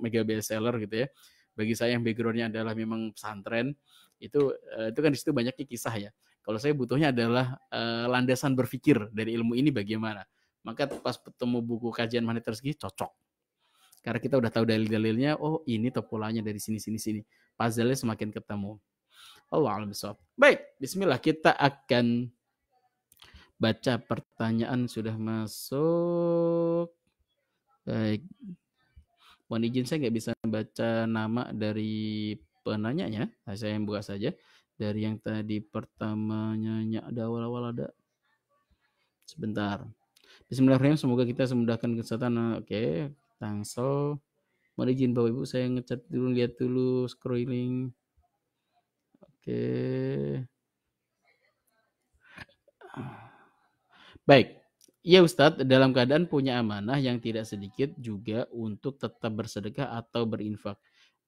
mega bestseller gitu ya. Bagi saya yang background-nya adalah memang pesantren, itu kan di situ banyaknya kisah ya. Kalau saya butuhnya adalah landasan berpikir dari ilmu ini bagaimana. Maka pas ketemu buku kajian Magnet Rezeki cocok. Karena kita udah tahu dalil-dalilnya, oh ini polanya dari sini. Puzzle-nya semakin ketemu. Allah alam bisawab. Baik, bismillah kita akan baca pertanyaan sudah masuk. Baik. Mohon izin saya nggak bisa baca nama dari penanyanya. Saya yang buka saja. Dari yang tadi pertamanya ada awal-awal ada. Sebentar. Bismillahirrahmanirrahim. Semoga kita semudahkan kesehatan. Oke. Tangsel. Mohon izin Bapak Ibu saya ngecat dulu, lihat dulu scrolling. Oke. Baik. Ya Ustadz, dalam keadaan punya amanah yang tidak sedikit juga untuk tetap bersedekah atau berinfak.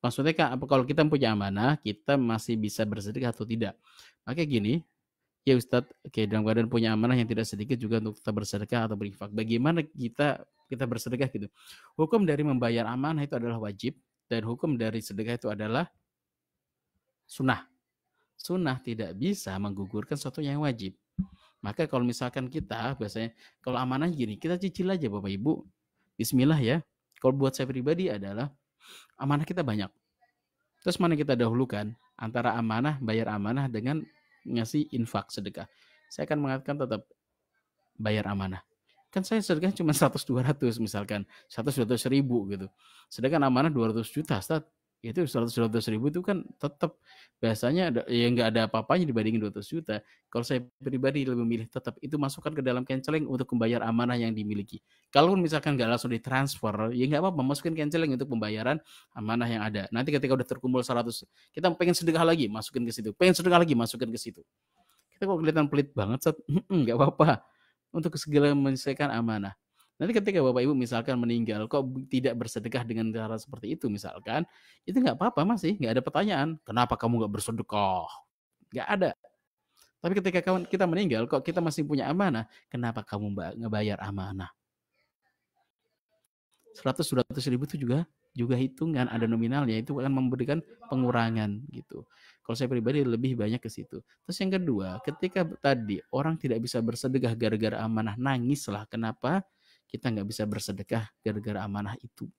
Maksudnya kan apa kalau kita punya amanah, kita masih bisa bersedekah atau tidak? Makanya gini, ya Ustadz, dalam keadaan punya amanah yang tidak sedikit juga untuk tetap bersedekah atau berinfak. Bagaimana kita bersedekah gitu? Hukum dari membayar amanah itu adalah wajib dan hukum dari sedekah itu adalah sunnah. Sunnah tidak bisa menggugurkan sesuatu yang wajib. Maka kalau misalkan kita biasanya kalau amanah gini, kita cicil aja Bapak Ibu. Bismillah ya. Kalau buat saya pribadi adalah amanah kita banyak. Terus mana kita dahulukan antara amanah, bayar amanah dengan ngasih infak sedekah. Saya akan mengatakan tetap bayar amanah. Kan saya sedekah cuma 100-200 misalkan, 100-200 ribu gitu. Sedangkan amanah 200 juta, Ustaz. Itu 100-200 ribu itu kan tetap biasanya ya nggak ada apa-apanya dibandingin 200 juta. Kalau saya pribadi lebih memilih tetap itu masukkan ke dalam canceling untuk membayar amanah yang dimiliki. Kalau misalkan nggak langsung ditransfer, ya nggak apa-apa, masukin canceling untuk pembayaran amanah yang ada. Nanti ketika udah terkumpul 100, kita pengen sedekah lagi, masukin ke situ. Pengen sedekah lagi, masukin ke situ. Kita kok kelihatan pelit banget, Ustaz. Nggak apa-apa untuk segala menyelesaikan amanah. Nanti ketika Bapak Ibu misalkan meninggal, kok tidak bersedekah dengan cara seperti itu misalkan, itu nggak apa-apa masih, nggak ada pertanyaan. Kenapa kamu nggak bersedekah? Nggak ada. Tapi ketika kita meninggal, kok kita masih punya amanah, kenapa kamu ngebayar amanah? 100-200 ribu itu juga hitungan, ada nominalnya, itu akan memberikan pengurangan gitu. Kalau saya pribadi lebih banyak ke situ. Terus yang kedua, ketika tadi orang tidak bisa bersedekah gara-gara amanah, nangislah kenapa kita nggak bisa bersedekah gara-gara amanah itu.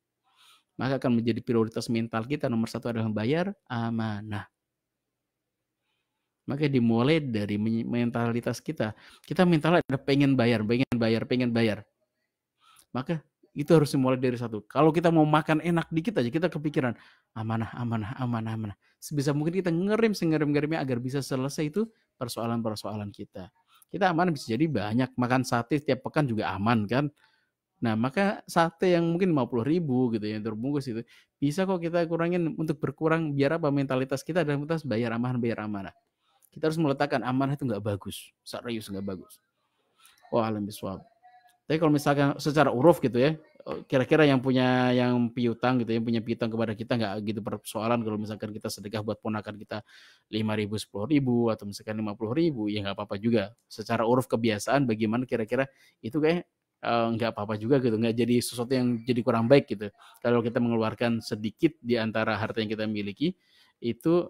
Maka akan menjadi prioritas mental kita nomor satu adalah membayar amanah. Maka dimulai dari mentalitas kita. Kita mentalnya ada pengen bayar. Maka itu harus dimulai dari satu. Kalau kita mau makan enak dikit aja, kita kepikiran amanah. Sebisa mungkin kita ngerem sengerem-ngeremnya agar bisa selesai itu persoalan-persoalan kita. Kita aman bisa jadi banyak, makan sate setiap pekan juga aman kan. Nah, maka sate yang mungkin 50.000 gitu yang terbungkus itu, bisa kok kita kurangin untuk berkurang biar apa mentalitas kita adalah mentalitas bayar amanah. Kita harus meletakkan amanah itu nggak bagus, serius nggak bagus. Wah, alam biswab. Tapi kalau misalkan secara uruf gitu ya, kira-kira yang piutang gitu, yang punya piutang kepada kita nggak gitu persoalan kalau misalkan kita sedekah buat ponakan kita 5.000, 10.000 atau misalkan 50.000, ya nggak apa-apa juga. Secara uruf kebiasaan bagaimana kira-kira itu kayak nggak apa-apa juga gitu, nggak jadi sesuatu yang jadi kurang baik gitu. Kalau kita mengeluarkan sedikit di antara harta yang kita miliki, itu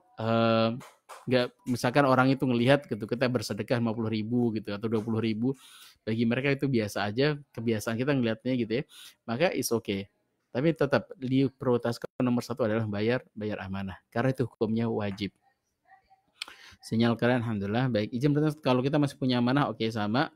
nggak, misalkan orang itu ngelihat gitu kita bersedekah 50.000 gitu atau 20.000, bagi mereka itu biasa aja, kebiasaan kita ngelihatnya gitu ya, maka is okay. Tapi tetap diprioritaskan nomor satu adalah bayar amanah, karena itu hukumnya wajib. Sinyal kalian alhamdulillah baik. Izin bertanya, kalau kita masih punya amanah, oke, sama.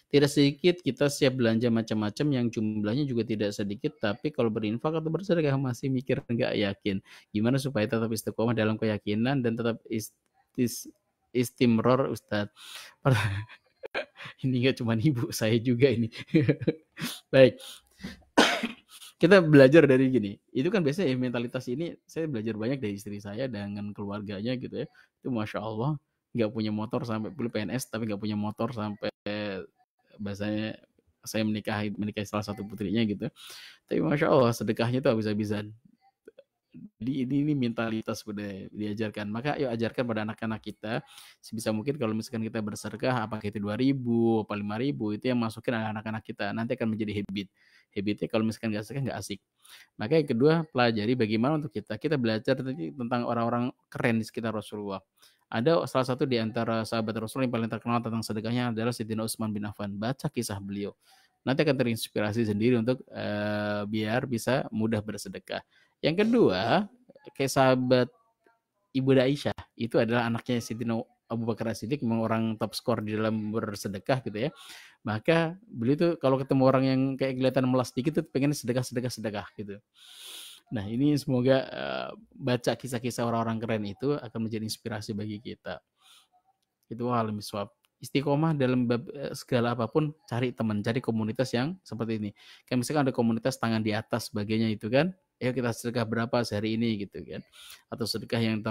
Tidak sedikit kita siap belanja macam-macam yang jumlahnya juga tidak sedikit, tapi kalau berinfak atau bersedekah masih mikir nggak yakin. Gimana supaya tetap istiqomah dalam keyakinan dan tetap istimror, Ustadz? Ini nggak cuma ibu, saya juga ini. Baik. Kita belajar dari gini. Itu kan biasanya mentalitas ini saya belajar banyak dari istri saya dengan keluarganya gitu ya. Itu Masya Allah, nggak punya motor sampai dulu PNS, tapi nggak punya motor sampai bahasanya saya menikahi salah satu putrinya gitu. Tapi Masya Allah sedekahnya itu habis-habisan. Ini mentalitas sudah diajarkan. Maka yuk ajarkan pada anak-anak kita sebisa mungkin kalau misalkan kita bersedekah apakah itu 2.000 apa 5.000 itu yang masukin anak-anak kita, nanti akan menjadi habitnya kalau misalkan nggak sedekah nggak asik. Maka yang kedua, pelajari bagaimana untuk kita belajar tentang orang-orang keren di sekitar Rasulullah. Ada salah satu di antara sahabat Rasul yang paling terkenal tentang sedekahnya adalah Sayyidina Utsman bin Affan. Baca kisah beliau, nanti akan terinspirasi sendiri untuk biar bisa mudah bersedekah. Yang kedua, kayak sahabat Ibu Aisyah, itu adalah anaknya Sayyidina Abu Bakar As-Siddiq, memang orang top skor di dalam bersedekah gitu ya. Maka beliau tuh kalau ketemu orang yang kayak kelihatan melas dikit tuh pengen sedekah gitu. Nah, ini semoga baca kisah-kisah orang-orang keren itu akan menjadi inspirasi bagi kita. Itu hal miswab. Istiqomah dalam segala apapun, cari teman, cari komunitas yang seperti ini. Kayak misalkan ada komunitas tangan di atas sebagainya itu kan, ayo kita sedekah berapa sehari ini gitu kan. Atau sedekah yang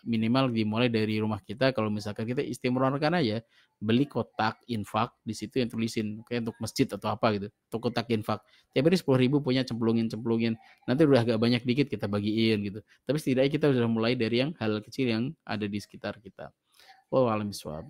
minimal dimulai dari rumah kita, kalau misalkan kita istimrorkan aja, beli kotak infak, di situ yang tulisin kayak untuk masjid atau apa gitu, untuk kotak infak. Tiap hari 10.000 punya cemplungin. Nanti udah agak banyak dikit kita bagiin gitu. Tapi setidaknya kita sudah mulai dari yang hal kecil yang ada di sekitar kita. Wallahu a'lam.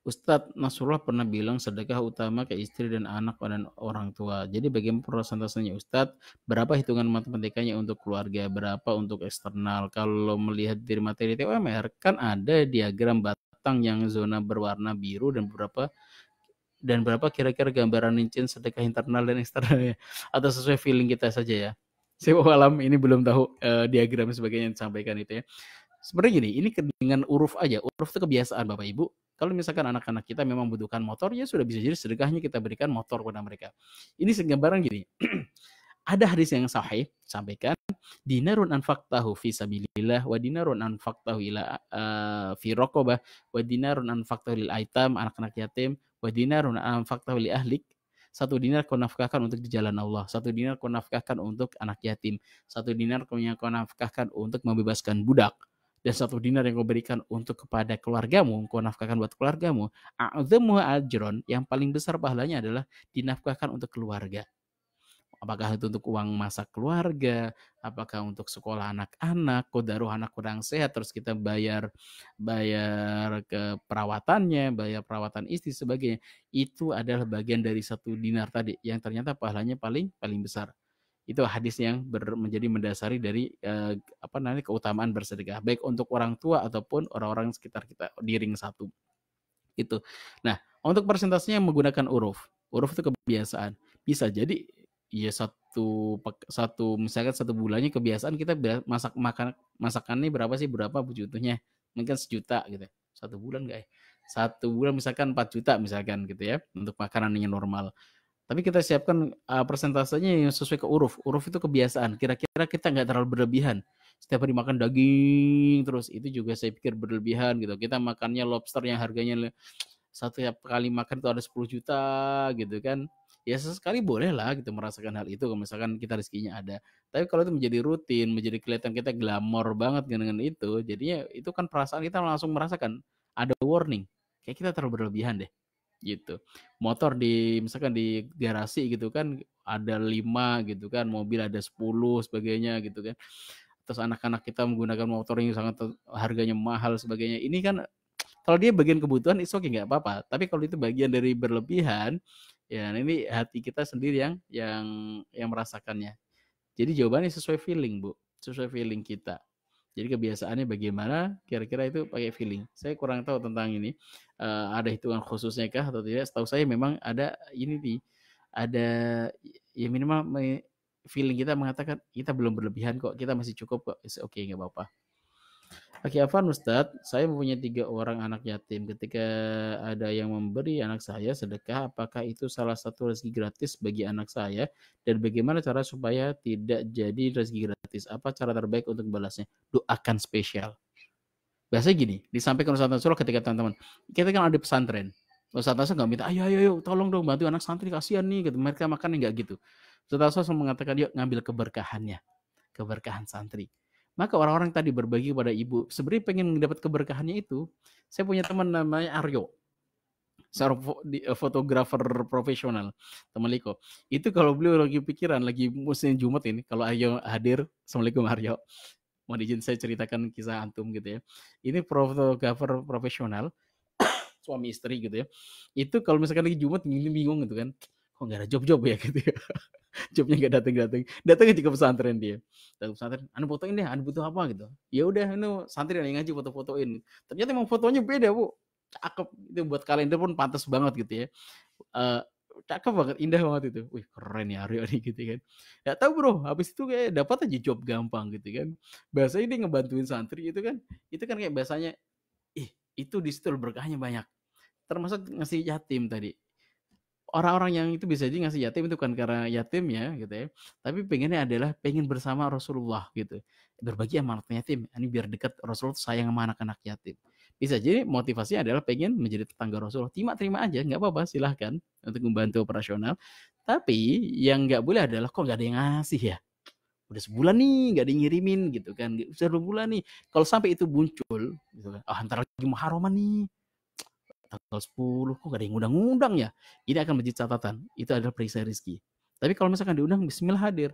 Ustadz Nasrullah pernah bilang sedekah utama ke istri dan anak dan orang tua. Jadi bagaimana prosentasenya Ustadz? Berapa hitungan matematikanya untuk keluarga? Berapa untuk eksternal? Kalau melihat dari materi TUMR kan ada diagram batang yang zona berwarna biru dan beberapa dan berapa kira-kira gambaran rincian sedekah internal dan eksternalnya, atau sesuai feeling kita saja ya. Saya alam ini belum tahu diagram sebagainya yang disampaikan itu ya. Sebenarnya gini, ini dengan uruf aja. Uruf itu kebiasaan Bapak Ibu. Kalau misalkan anak-anak kita memang membutuhkan motor, ya sudah bisa jadi sedekahnya kita berikan motor kepada mereka. Ini segambaran gini. Ada hadis yang sahih sampaikan dinarun anfaqtahu fi sabilillah wa dinarun anfaqtahu ila fi raqabah wa dinarun anfaqtahu lil aitam anak-anak yatim wa dinarun anfaqtahu li ahlik. Satu dinar kau nafkahkan untuk di jalan Allah, satu dinar kau nafkahkan untuk anak yatim, satu dinar kau nafkahkan untuk membebaskan budak, dan satu dinar yang kau berikan untuk kepada keluargamu, kau nafkahkan buat keluargamu. A'dhamu ajron, yang paling besar pahalanya adalah dinafkahkan untuk keluarga. Apakah itu untuk uang masak keluarga, apakah untuk sekolah anak-anak, kodaruh anak kurang sehat, terus kita bayar ke perawatannya, bayar perawatan istri sebagainya. Itu adalah bagian dari satu dinar tadi, yang ternyata pahalanya paling besar. Itu hadis yang menjadi mendasari dari keutamaan bersedekah, baik untuk orang tua ataupun orang-orang sekitar kita di ring satu. Itu. Nah, untuk persentasenya menggunakan uruf. Uruf itu kebiasaan. Bisa jadi ya misalkan satu bulannya kebiasaan kita masakannya berapa sih, berapa butuhnya, mungkin 1 juta gitu. 1 bulan enggak ya? 1 bulan misalkan 4 juta misalkan gitu ya, untuk makanan yang normal. Tapi kita siapkan persentasenya yang sesuai ke uruf. Uruf itu kebiasaan. Kira-kira kita nggak terlalu berlebihan. Setiap hari makan daging terus, itu juga saya pikir berlebihan gitu. Kita makannya lobster yang harganya setiap kali makan itu ada 10 juta gitu kan. Ya sesekali boleh lah gitu merasakan hal itu kalau misalkan kita rezekinya ada. Tapi kalau itu menjadi rutin, menjadi kelihatan kita glamor banget dengan itu, jadinya itu kan perasaan kita langsung merasakan ada warning. Kayak kita terlalu berlebihan deh gitu. Motor misalkan di garasi gitu kan ada 5 gitu kan, mobil ada 10 sebagainya gitu kan. Terus anak-anak kita menggunakan motor yang sangat harganya mahal sebagainya. Ini kan kalau dia bagian kebutuhan itu oke nggak apa-apa. Tapi kalau itu bagian dari berlebihan, ya ini hati kita sendiri yang merasakannya. Jadi jawabannya sesuai feeling, Bu. Sesuai feeling kita. Jadi kebiasaannya bagaimana, kira-kira itu pakai feeling. Saya kurang tahu tentang ini. Ada hitungan khususnya kah atau tidak? Setahu saya memang ada ini nih. Ada ya minimal feeling kita mengatakan kita belum berlebihan kok, kita masih cukup kok. Oke, nggak apa-apa. Oke, Afan Ustadz, saya mempunyai 3 orang anak yatim. Ketika ada yang memberi anak saya sedekah, apakah itu salah satu rezeki gratis bagi anak saya? Dan bagaimana cara supaya tidak jadi rezeki gratis? Apa cara terbaik untuk membalasnya? Doakan spesial. Biasanya gini, disampaikan Ustadz Nasrullah ketika teman-teman, kita kan ada pesantren. Ustadz Nasrullah nggak minta, ayo, tolong dong bantu anak santri, kasihan nih, gitu. Mereka makan nggak gitu. Ustadz Nasrullah mengatakan, yuk ngambil keberkahannya, keberkahan santri. Maka orang-orang tadi berbagi kepada ibu, sebenarnya pengen mendapat keberkahannya itu. Saya punya teman namanya Aryo, seorang fotografer profesional, teman Liko. Itu kalau beliau lagi pikiran, lagi musim Jumat ini, kalau Aryo hadir, Assalamualaikum Aryo. Mohon izin saya ceritakan kisah antum gitu ya. Ini fotografer profesional, suami istri gitu ya. Itu kalau misalkan lagi Jumat bingung gitu kan, kok nggak ada job-job ya gitu ya. Jobnya nggak datang. Datangnya juga pesantren dia. Datang pesantren, anu fotoin deh, anu butuh apa gitu. Ya udah, anu santri yang ngaji foto-fotoin. Ternyata emang fotonya beda, Bu. Cakep. Itu buat kalender pun pantas banget gitu ya. Cakep banget, indah banget itu. Wih, keren ya Aryo nih gitu kan. Ya tahu bro, habis itu kayak dapat aja job gampang gitu kan. Bahasanya dia ngebantuin santri itu kan kayak bahasanya, itu di situ berkahnya banyak. Termasuk ngasih yatim tadi. Orang-orang yang itu bisa jadi ngasih yatim itu kan karena yatim ya gitu ya. Tapi pengennya adalah pengen bersama Rasulullah gitu. Berbagi sama anak yatim. Ini biar dekat Rasulullah sayang sama anak-anak yatim. Bisa jadi motivasinya adalah pengen menjadi tetangga Rasulullah. Terima aja, nggak apa-apa, silahkan untuk membantu operasional. Tapi yang nggak boleh adalah kok nggak ada yang ngasih ya. Udah sebulan nih nggak ada yang ngirimin gitu kan. Udah 2 bulan nih. Kalau sampai itu muncul, gitu kan. Ntar lagi Muharraman nih. Tanggal 10 kok gak ada yang ngundang-ngundang ya. Ini akan menjadi catatan. Itu adalah periksa rezeki. Tapi kalau misalkan diundang, bismillah hadir.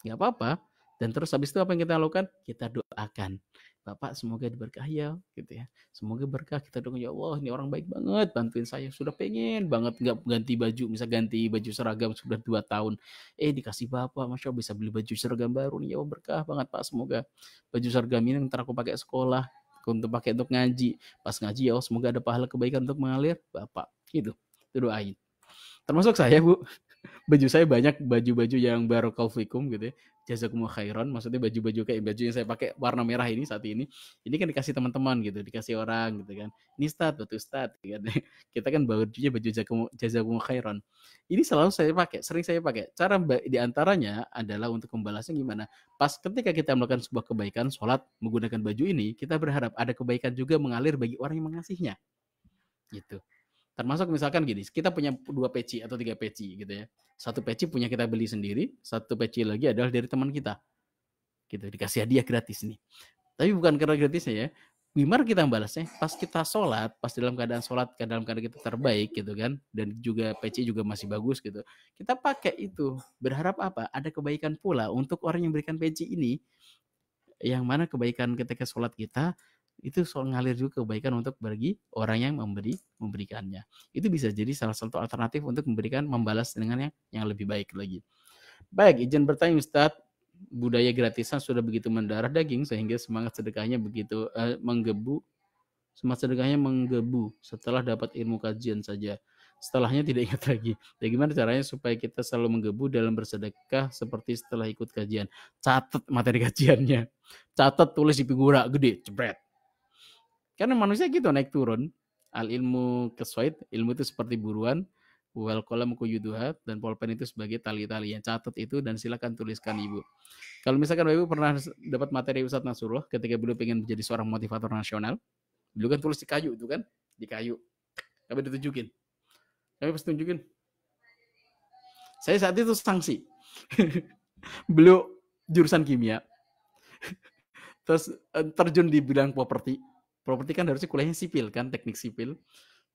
Gak apa-apa. Dan terus habis itu apa yang kita lakukan? Kita doakan. Bapak semoga diberkahi ya, gitu ya. Semoga berkah, kita doakan, ya Allah ini orang baik banget, bantuin saya. Sudah pengen banget nggak ganti baju, misal ganti baju seragam sudah 2 tahun. Dikasih Bapak, Masya Allah bisa beli baju seragam baru nih, ya Allah berkah banget Pak. Semoga baju seragam ini ntar aku pakai sekolah, untuk pakai untuk ngaji. Pas ngaji ya Allah semoga ada pahala kebaikan untuk mengalir Bapak. Gitu. itu doain. Termasuk saya, Bu. Baju saya banyak baju-baju yang barakallahu fikum gitu ya. Jazakumullah khairan, maksudnya baju-baju kayak baju yang saya pakai warna merah ini saat ini. Ini kan dikasih teman-teman gitu, dikasih orang gitu kan. Ini Ustaz, betul Ustaz gitu kan. Kita kan bajunya baju jazakumullah khairan. Ini selalu saya pakai, sering saya pakai. Cara di antaranya adalah untuk membalasnya gimana? Pas ketika kita melakukan sebuah kebaikan, sholat menggunakan baju ini, kita berharap ada kebaikan juga mengalir bagi orang yang mengasihinya. Gitu. Termasuk misalkan gini, kita punya 2 peci atau 3 peci gitu ya. Satu peci punya kita beli sendiri, satu peci lagi adalah dari teman kita. Gitu, dikasih hadiah gratis nih. Tapi bukan karena gratisnya ya. Gimana kita membalasnya? Pas kita sholat, pas dalam keadaan sholat, dalam keadaan kita terbaik gitu kan, dan juga peci juga masih bagus gitu. Kita pakai itu, berharap apa? Ada kebaikan pula untuk orang yang berikan peci ini, yang mana kebaikan ketika sholat kita itu ngalir juga kebaikan untuk bagi orang yang memberikannya. Itu bisa jadi salah satu alternatif untuk membalas dengan yang lebih baik lagi. Baik, izin bertanya Ustadz, budaya gratisan sudah begitu mendarah daging sehingga semangat sedekahnya menggebu setelah dapat ilmu kajian saja. Setelahnya tidak ingat lagi. Ya gimana caranya supaya kita selalu menggebu dalam bersedekah seperti setelah ikut kajian? Catat materi kajiannya. Catat, tulis di figura gede, jebret. Karena manusia gitu naik turun. Al ilmu kesuait, ilmu itu seperti buruan, wal qalam kuyuduha, dan pulpen itu sebagai tali-tali. Yang catat itu dan silakan tuliskan Ibu. Kalau misalkan Ibu pernah dapat materi Ustadz Nasrullah ketika beliau pengen menjadi seorang motivator nasional, beliau kan tulis di kayu itu kan, di kayu. Tapi ditunjukin. Tapi pas tunjukin, saya saat itu sanksi. Beliau jurusan kimia. Terus terjun di bidang properti. Properti kan harusnya kuliahnya sipil kan, teknik sipil.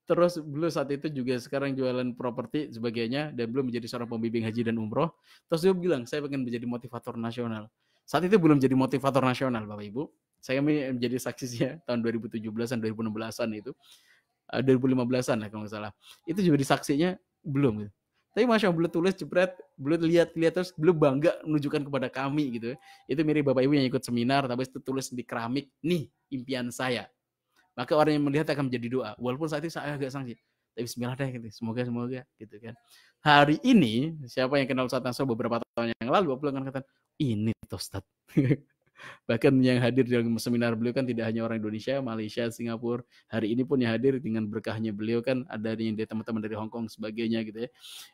Terus beliau saat itu juga sekarang jualan properti sebagainya, dan belum menjadi seorang pembimbing haji dan umroh. Terus dia bilang, saya pengen menjadi motivator nasional. Saat itu belum jadi motivator nasional, Bapak Ibu. Saya menjadi saksinya tahun 2017-an, 2016-an itu. 2015-an lah kalau nggak salah. Itu juga disaksinya belum gitu. Tapi Masya Allah, beliau tulis jebret, beliau lihat terus, beliau bangga menunjukkan kepada kami gitu. Itu mirip Bapak Ibu yang ikut seminar, tapi itu tulis di keramik, nih impian saya. Maka orang yang melihat akan menjadi doa. Walaupun saat itu saya agak sanksi. Tapi bismillah deh gitu. Semoga gitu kan. Hari ini siapa yang kenal Ustaz Nasrullah beberapa tahun yang lalu, Bapak akan katakan, ini tuh Ustaz. Bahkan yang hadir dalam seminar beliau kan tidak hanya orang Indonesia, Malaysia, Singapura. Hari ini pun yang hadir dengan berkahnya beliau kan ada yang dari teman-teman dari Hong Kong sebagainya gitu ya.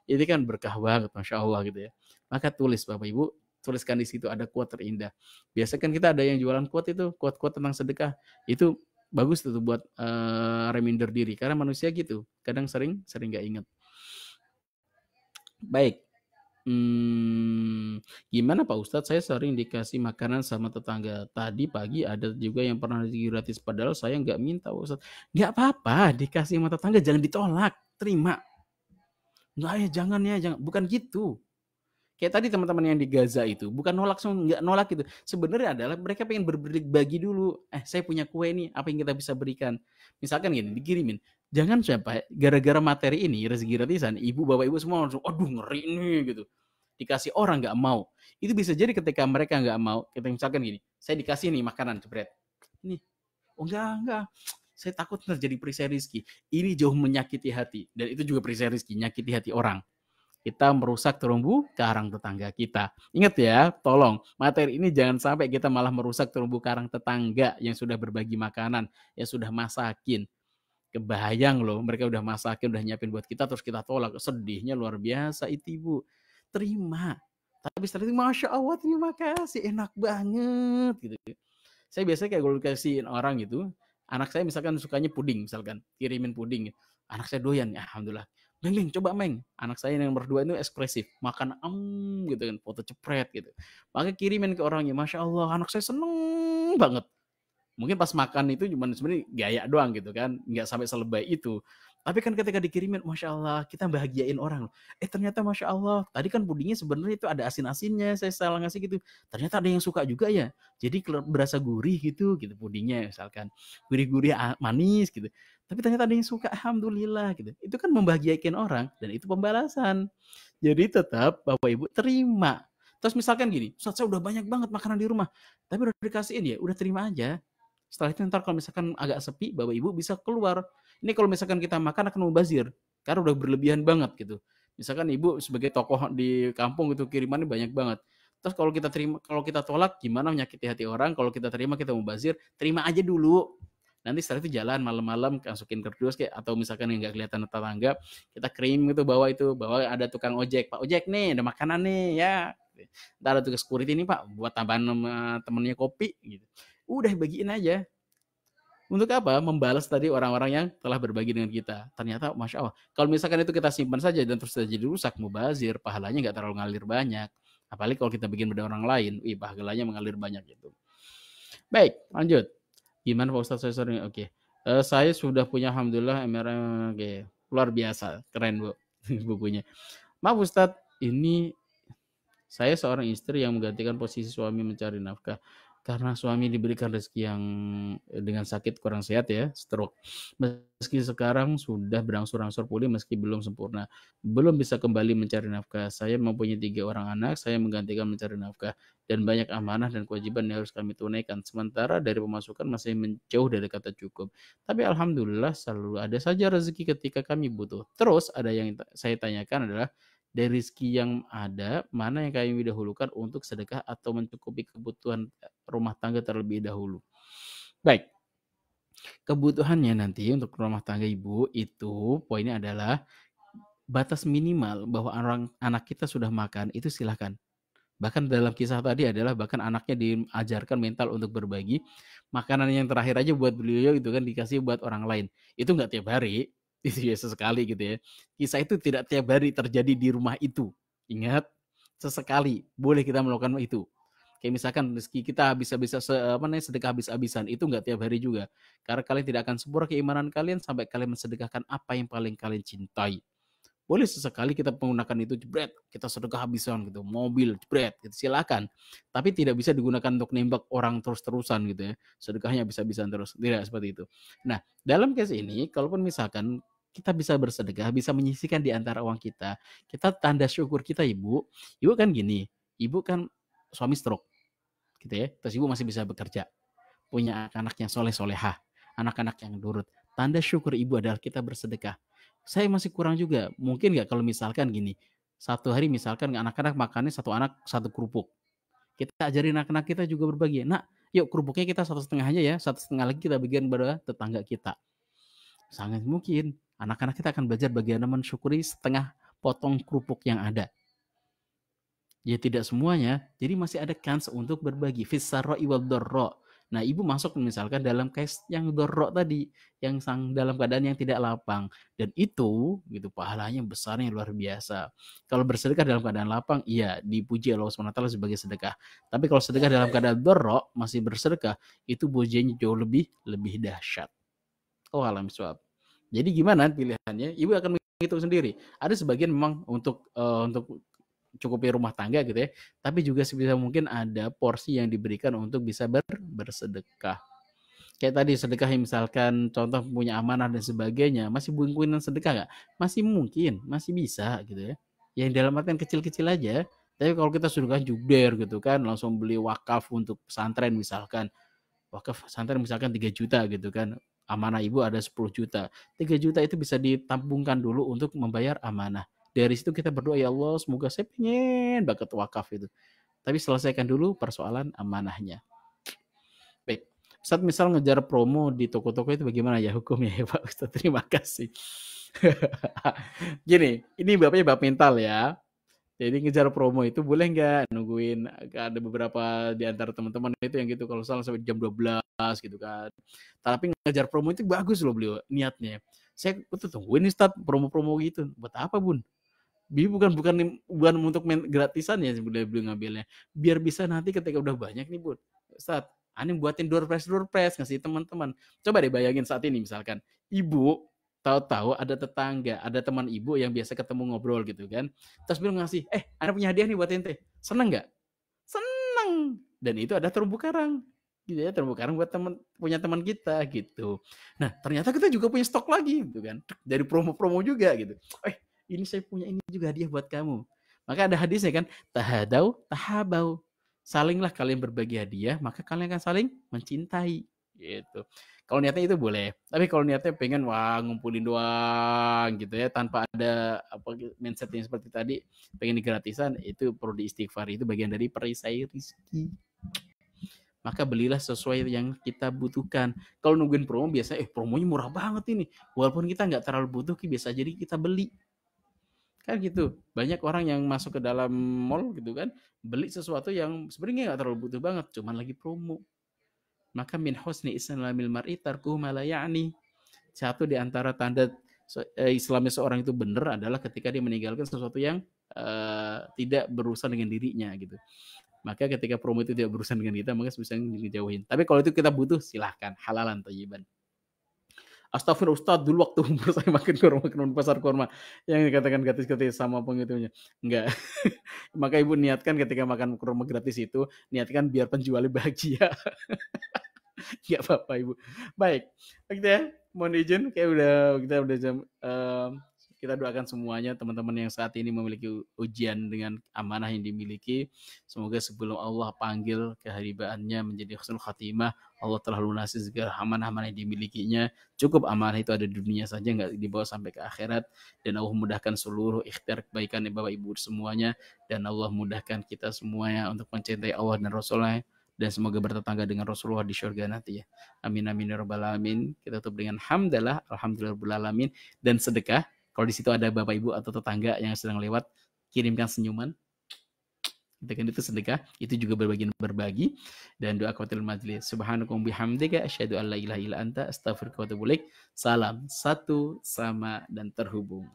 Ini kan berkah banget, Masya Allah gitu ya. Maka tulis Bapak Ibu, tuliskan di situ ada quote terindah. Biasa kan kita ada yang jualan quote itu, quote-quote tentang sedekah. Itu bagus tuh buat reminder diri. Karena manusia gitu, kadang sering nggak ingat. Baik. Gimana Pak Ustadz, saya sering dikasih makanan sama tetangga. Tadi pagi ada juga yang pernah rezeki gratis, padahal saya nggak minta Ustadz. Nggak apa-apa, dikasih sama tetangga jangan ditolak, terima. Nggak ya, jangan. Bukan gitu. Kayak tadi teman-teman yang di Gaza itu, bukan nggak nolak gitu. Sebenarnya adalah mereka pengen berbagi dulu. Saya punya kue nih, apa yang kita bisa berikan? Misalkan gini, dikirimin. Jangan sampai gara-gara materi ini, rezeki gratisan, ibu, bapak, ibu semua langsung, aduh ngeri nih gitu. Dikasih orang nggak mau. Itu bisa jadi ketika mereka nggak mau, kita misalkan gini, saya dikasih nih makanan, jebret. Nih, oh enggak. Saya takut terjadi perisai rizki. Ini jauh menyakiti hati. Dan itu juga perisai rizki, nyakiti hati orang. Kita merusak terumbu karang tetangga kita. Ingat ya, tolong materi ini jangan sampai kita malah merusak terumbu karang tetangga yang sudah berbagi makanan, yang sudah masakin. Kebayang loh, mereka udah masakin, udah nyiapin buat kita, terus kita tolak. Sedihnya luar biasa itu Ibu. Terima. Tapi setelah itu, Masya Allah, terima kasih, enak banget gitu. Saya biasanya kayak kalau dikasihin orang gitu, anak saya misalkan sukanya puding, misalkan kirimin puding, anak saya doyan, ya alhamdulillah. Meng, coba Meng. Anak saya yang berdua itu ekspresif, makan gitu kan, foto cepret gitu. Maka kirimin ke orangnya, Masya Allah, anak saya seneng banget. Mungkin pas makan itu cuma sebenarnya gaya doang gitu kan, nggak sampai selebay itu. Tapi kan ketika dikirimin, Masya Allah, kita bahagiain orang. Ternyata Masya Allah, tadi kan pudingnya sebenarnya itu ada asin-asinnya, saya salah ngasih gitu. Ternyata ada yang suka juga ya. Jadi berasa gurih gitu pudingnya misalkan. Gurih-gurih manis gitu. Tapi ternyata ada yang suka, alhamdulillah gitu. Itu kan membahagiakan orang, dan itu pembalasan. Jadi tetap Bapak Ibu terima. Terus misalkan gini, Ustaz saya udah banyak banget makanan di rumah, tapi udah dikasihin ya, udah terima aja. Setelah itu ntar kalau misalkan agak sepi, Bapak Ibu bisa keluar. Ini kalau misalkan kita makan akan mubazir. Karena udah berlebihan banget gitu. Misalkan ibu sebagai tokoh di kampung gitu kirimannya banyak banget. Terus kalau kita tolak gimana menyakiti hati orang, kalau kita terima kita mubazir, terima aja dulu. Nanti setelah itu jalan malam-malam masukin kardus kayak atau misalkan yang nggak kelihatan tetangga, kita kirim bawa ada tukang ojek, Pak ojek nih ada makanan nih ya. Ntar ada tugas security ini Pak buat tambahan sama temennya kopi gitu. Udah bagiin aja. Untuk apa? Membalas tadi orang-orang yang telah berbagi dengan kita. Ternyata Masya Allah. Kalau misalkan itu kita simpan saja dan terus jadi rusak, mubazir, pahalanya nggak terlalu ngalir banyak. Apalagi kalau kita bikin pada orang lain, pahalanya mengalir banyak gitu. Baik, lanjut. Gimana Pak Ustadz? Sorry. Oke. Saya sudah punya Alhamdulillah MRM. Oke. Luar biasa. Keren Bu bukunya. Maaf Ustadz, ini saya seorang istri yang menggantikan posisi suami mencari nafkah. Karena suami diberikan rezeki yang dengan sakit kurang sehat ya, stroke. Meski sekarang sudah berangsur-angsur pulih meski belum sempurna. Belum bisa kembali mencari nafkah. Saya mempunyai 3 orang anak, saya menggantikan mencari nafkah. Dan banyak amanah dan kewajiban yang harus kami tunaikan. Sementara dari pemasukan masih menjauh dari kata cukup. Tapi Alhamdulillah selalu ada saja rezeki ketika kami butuh. Terus ada yang saya tanyakan adalah, dari rezeki yang ada, mana yang kami dahulukan untuk sedekah atau mencukupi kebutuhan rumah tangga terlebih dahulu. Baik, kebutuhannya nanti untuk rumah tangga ibu itu poinnya adalah batas minimal bahwa anak kita sudah makan itu silahkan. Bahkan dalam kisah tadi adalah bahkan anaknya diajarkan mental untuk berbagi. Makanan yang terakhir aja buat beliau itu kan dikasih buat orang lain. Itu nggak tiap hari, itu ya sesekali gitu ya. Kisah itu tidak tiap hari terjadi di rumah itu. Ingat, sesekali boleh kita melakukan itu. Kayak misalkan rezeki kita bisa sedekah habis-habisan, itu nggak tiap hari juga. Karena kalian tidak akan sempurna keimanan kalian sampai kalian mensedekahkan apa yang paling kalian cintai. Boleh sesekali kita menggunakan itu jebret, kita sedekah habisan gitu, mobil jebret, gitu, silakan. Tapi tidak bisa digunakan untuk nembak orang terus-terusan gitu ya. Sedekahnya habis-habisan terus. Tidak seperti itu. Nah, dalam case ini kalaupun misalkan kita bisa bersedekah, bisa menyisihkan di antara uang kita, kita tanda syukur kita Ibu. Ibu kan gini, Ibu kan suami stroke gitu ya. Terus Ibu masih bisa bekerja. Punya anak-anak yang soleh-solehah, anak-anak yang nurut. Tanda syukur Ibu adalah kita bersedekah. Saya masih kurang juga. Mungkin nggak kalau misalkan gini, satu hari misalkan anak-anak makannya satu anak satu kerupuk. Kita ajarin anak-anak kita juga berbagi. Nak, yuk kerupuknya kita 1,5 aja ya, 1,5 lagi kita bagian pada tetangga kita. Sangat mungkin anak-anak kita akan belajar bagaimana mensyukuri setengah potong kerupuk yang ada. Ya tidak semuanya, jadi masih ada chance untuk berbagi. Fis-sarra'i wad-dharra. Nah, ibu masuk misalkan dalam case yang dorok tadi, yang dalam keadaan yang tidak lapang, dan itu gitu pahalanya besarnya luar biasa. Kalau bersedekah dalam keadaan lapang, iya dipuji Allah SWT sebagai sedekah. Tapi kalau sedekah dalam keadaan dorok masih bersedekah, itu pujiannya jauh lebih dahsyat. Oh alam suap. Jadi gimana pilihannya? Ibu akan menghitung sendiri. Ada sebagian memang untuk cukupi rumah tangga gitu ya, tapi juga sebisa mungkin ada porsi yang diberikan untuk bisa bersedekah. Kayak tadi sedekah yang misalkan contoh punya amanah dan sebagainya, masih mungkin sedekah nggak? Masih mungkin, masih bisa gitu ya. Yang dalam artian kecil-kecil aja. Tapi kalau kita sudah juder gitu kan, langsung beli wakaf untuk pesantren misalkan, wakaf pesantren misalkan 3 juta gitu kan, amanah ibu ada 10 juta. 3 juta itu bisa ditampungkan dulu untuk membayar amanah. Dari situ kita berdoa, ya Allah semoga saya pengen banget wakaf itu. Tapi selesaikan dulu persoalan amanahnya. Baik, Ustadz misal ngejar promo di toko-toko itu bagaimana ya hukumnya ya Pak Ustadz? Terima kasih. Gini, ini bapaknya bab mental ya. Jadi ngejar promo itu boleh nggak nungguin, ada beberapa di antara teman-teman itu yang gitu kalau salah sampai jam 12 gitu kan. Tapi ngejar promo itu bagus loh beliau niatnya. Saya tuh tungguin nih Ustadz promo-promo gitu. Buat apa Bun? Bukan untuk gratisan ya sebenarnya beliau ngambilnya. Biar bisa nanti ketika udah banyak nih Bun. Ustadz, aneh buatin door prize ngasih teman-teman. Coba deh bayangin saat ini misalkan. Ibu tahu-tahu ada tetangga, ada teman ibu yang biasa ketemu ngobrol gitu kan. Terus beliau ngasih, aneh punya hadiah nih buat ente. Seneng nggak? Seneng. Dan itu ada terumbu karang. Gitu ya, terumbu karang buat punya teman kita gitu. Nah, ternyata kita juga punya stok lagi gitu kan. Dari promo-promo juga gitu. Ini saya punya ini juga hadiah buat kamu. Maka ada hadisnya kan, tahadau, tahabau. Salinglah kalian berbagi hadiah, maka kalian akan saling mencintai. gitu. Kalau niatnya itu boleh, tapi kalau niatnya pengen wah ngumpulin doang gitu ya tanpa ada apa mindset yang seperti tadi pengen gratisan, itu perlu diistighfar, itu bagian dari perisai rezeki. Maka belilah sesuai yang kita butuhkan. Kalau nungguin promo biasanya promonya murah banget ini, walaupun kita nggak terlalu butuh biasa jadi kita beli kan gitu. Banyak orang yang masuk ke dalam mall gitu kan beli sesuatu yang sebenarnya nggak terlalu butuh banget, cuman lagi promo. Maka min husni islamil mar'i tarkuhu ma la ya'ni. Satu di antara tanda Islamnya seorang itu benar adalah ketika dia meninggalkan sesuatu yang tidak berurusan dengan dirinya gitu. Maka ketika promo itu tidak berurusan dengan kita, maka bisa dijauhin. Tapi kalau itu kita butuh, silahkan. Halalan tayyiban. Astagfirullah Ustaz, dulu waktu umur saya makin kurma ke pasar kurma yang dikatakan gratis-gratis sama pengitunya. Enggak. Maka ibu niatkan ketika makan kurma gratis itu, niatkan biar penjualnya bahagia. Enggak apa-apa ibu. Baik, gitu ya. Mohon izin, kayak kita udah jam. Kita doakan semuanya teman-teman yang saat ini memiliki ujian dengan amanah yang dimiliki. Semoga sebelum Allah panggil keharibaannya menjadi husnul khatimah, Allah telah lunasi segala amanah-amanah yang dimilikinya. Cukup amanah itu ada di dunia saja, nggak dibawa sampai ke akhirat. Dan Allah mudahkan seluruh ikhtiar kebaikan Bapak Ibu semuanya. Dan Allah mudahkan kita semuanya untuk mencintai Allah dan Rasulnya. Dan semoga bertetangga dengan Rasulullah di surga nanti ya. Amin amin ya rabbal alamin. Kita tutup dengan hamdalah, alhamdulillah rabbil alamin, dan sedekah. Kalau di situ ada Bapak Ibu atau tetangga yang sedang lewat, kirimkan senyuman. Dengan itu sedekah, itu juga berbagian berbagi. Dan doa qatil majlis. Subhanakum bihamdika asyhadu an la ilaha illa anta astaghfiruka wa atubu ilaik. Salam satu sama dan terhubung.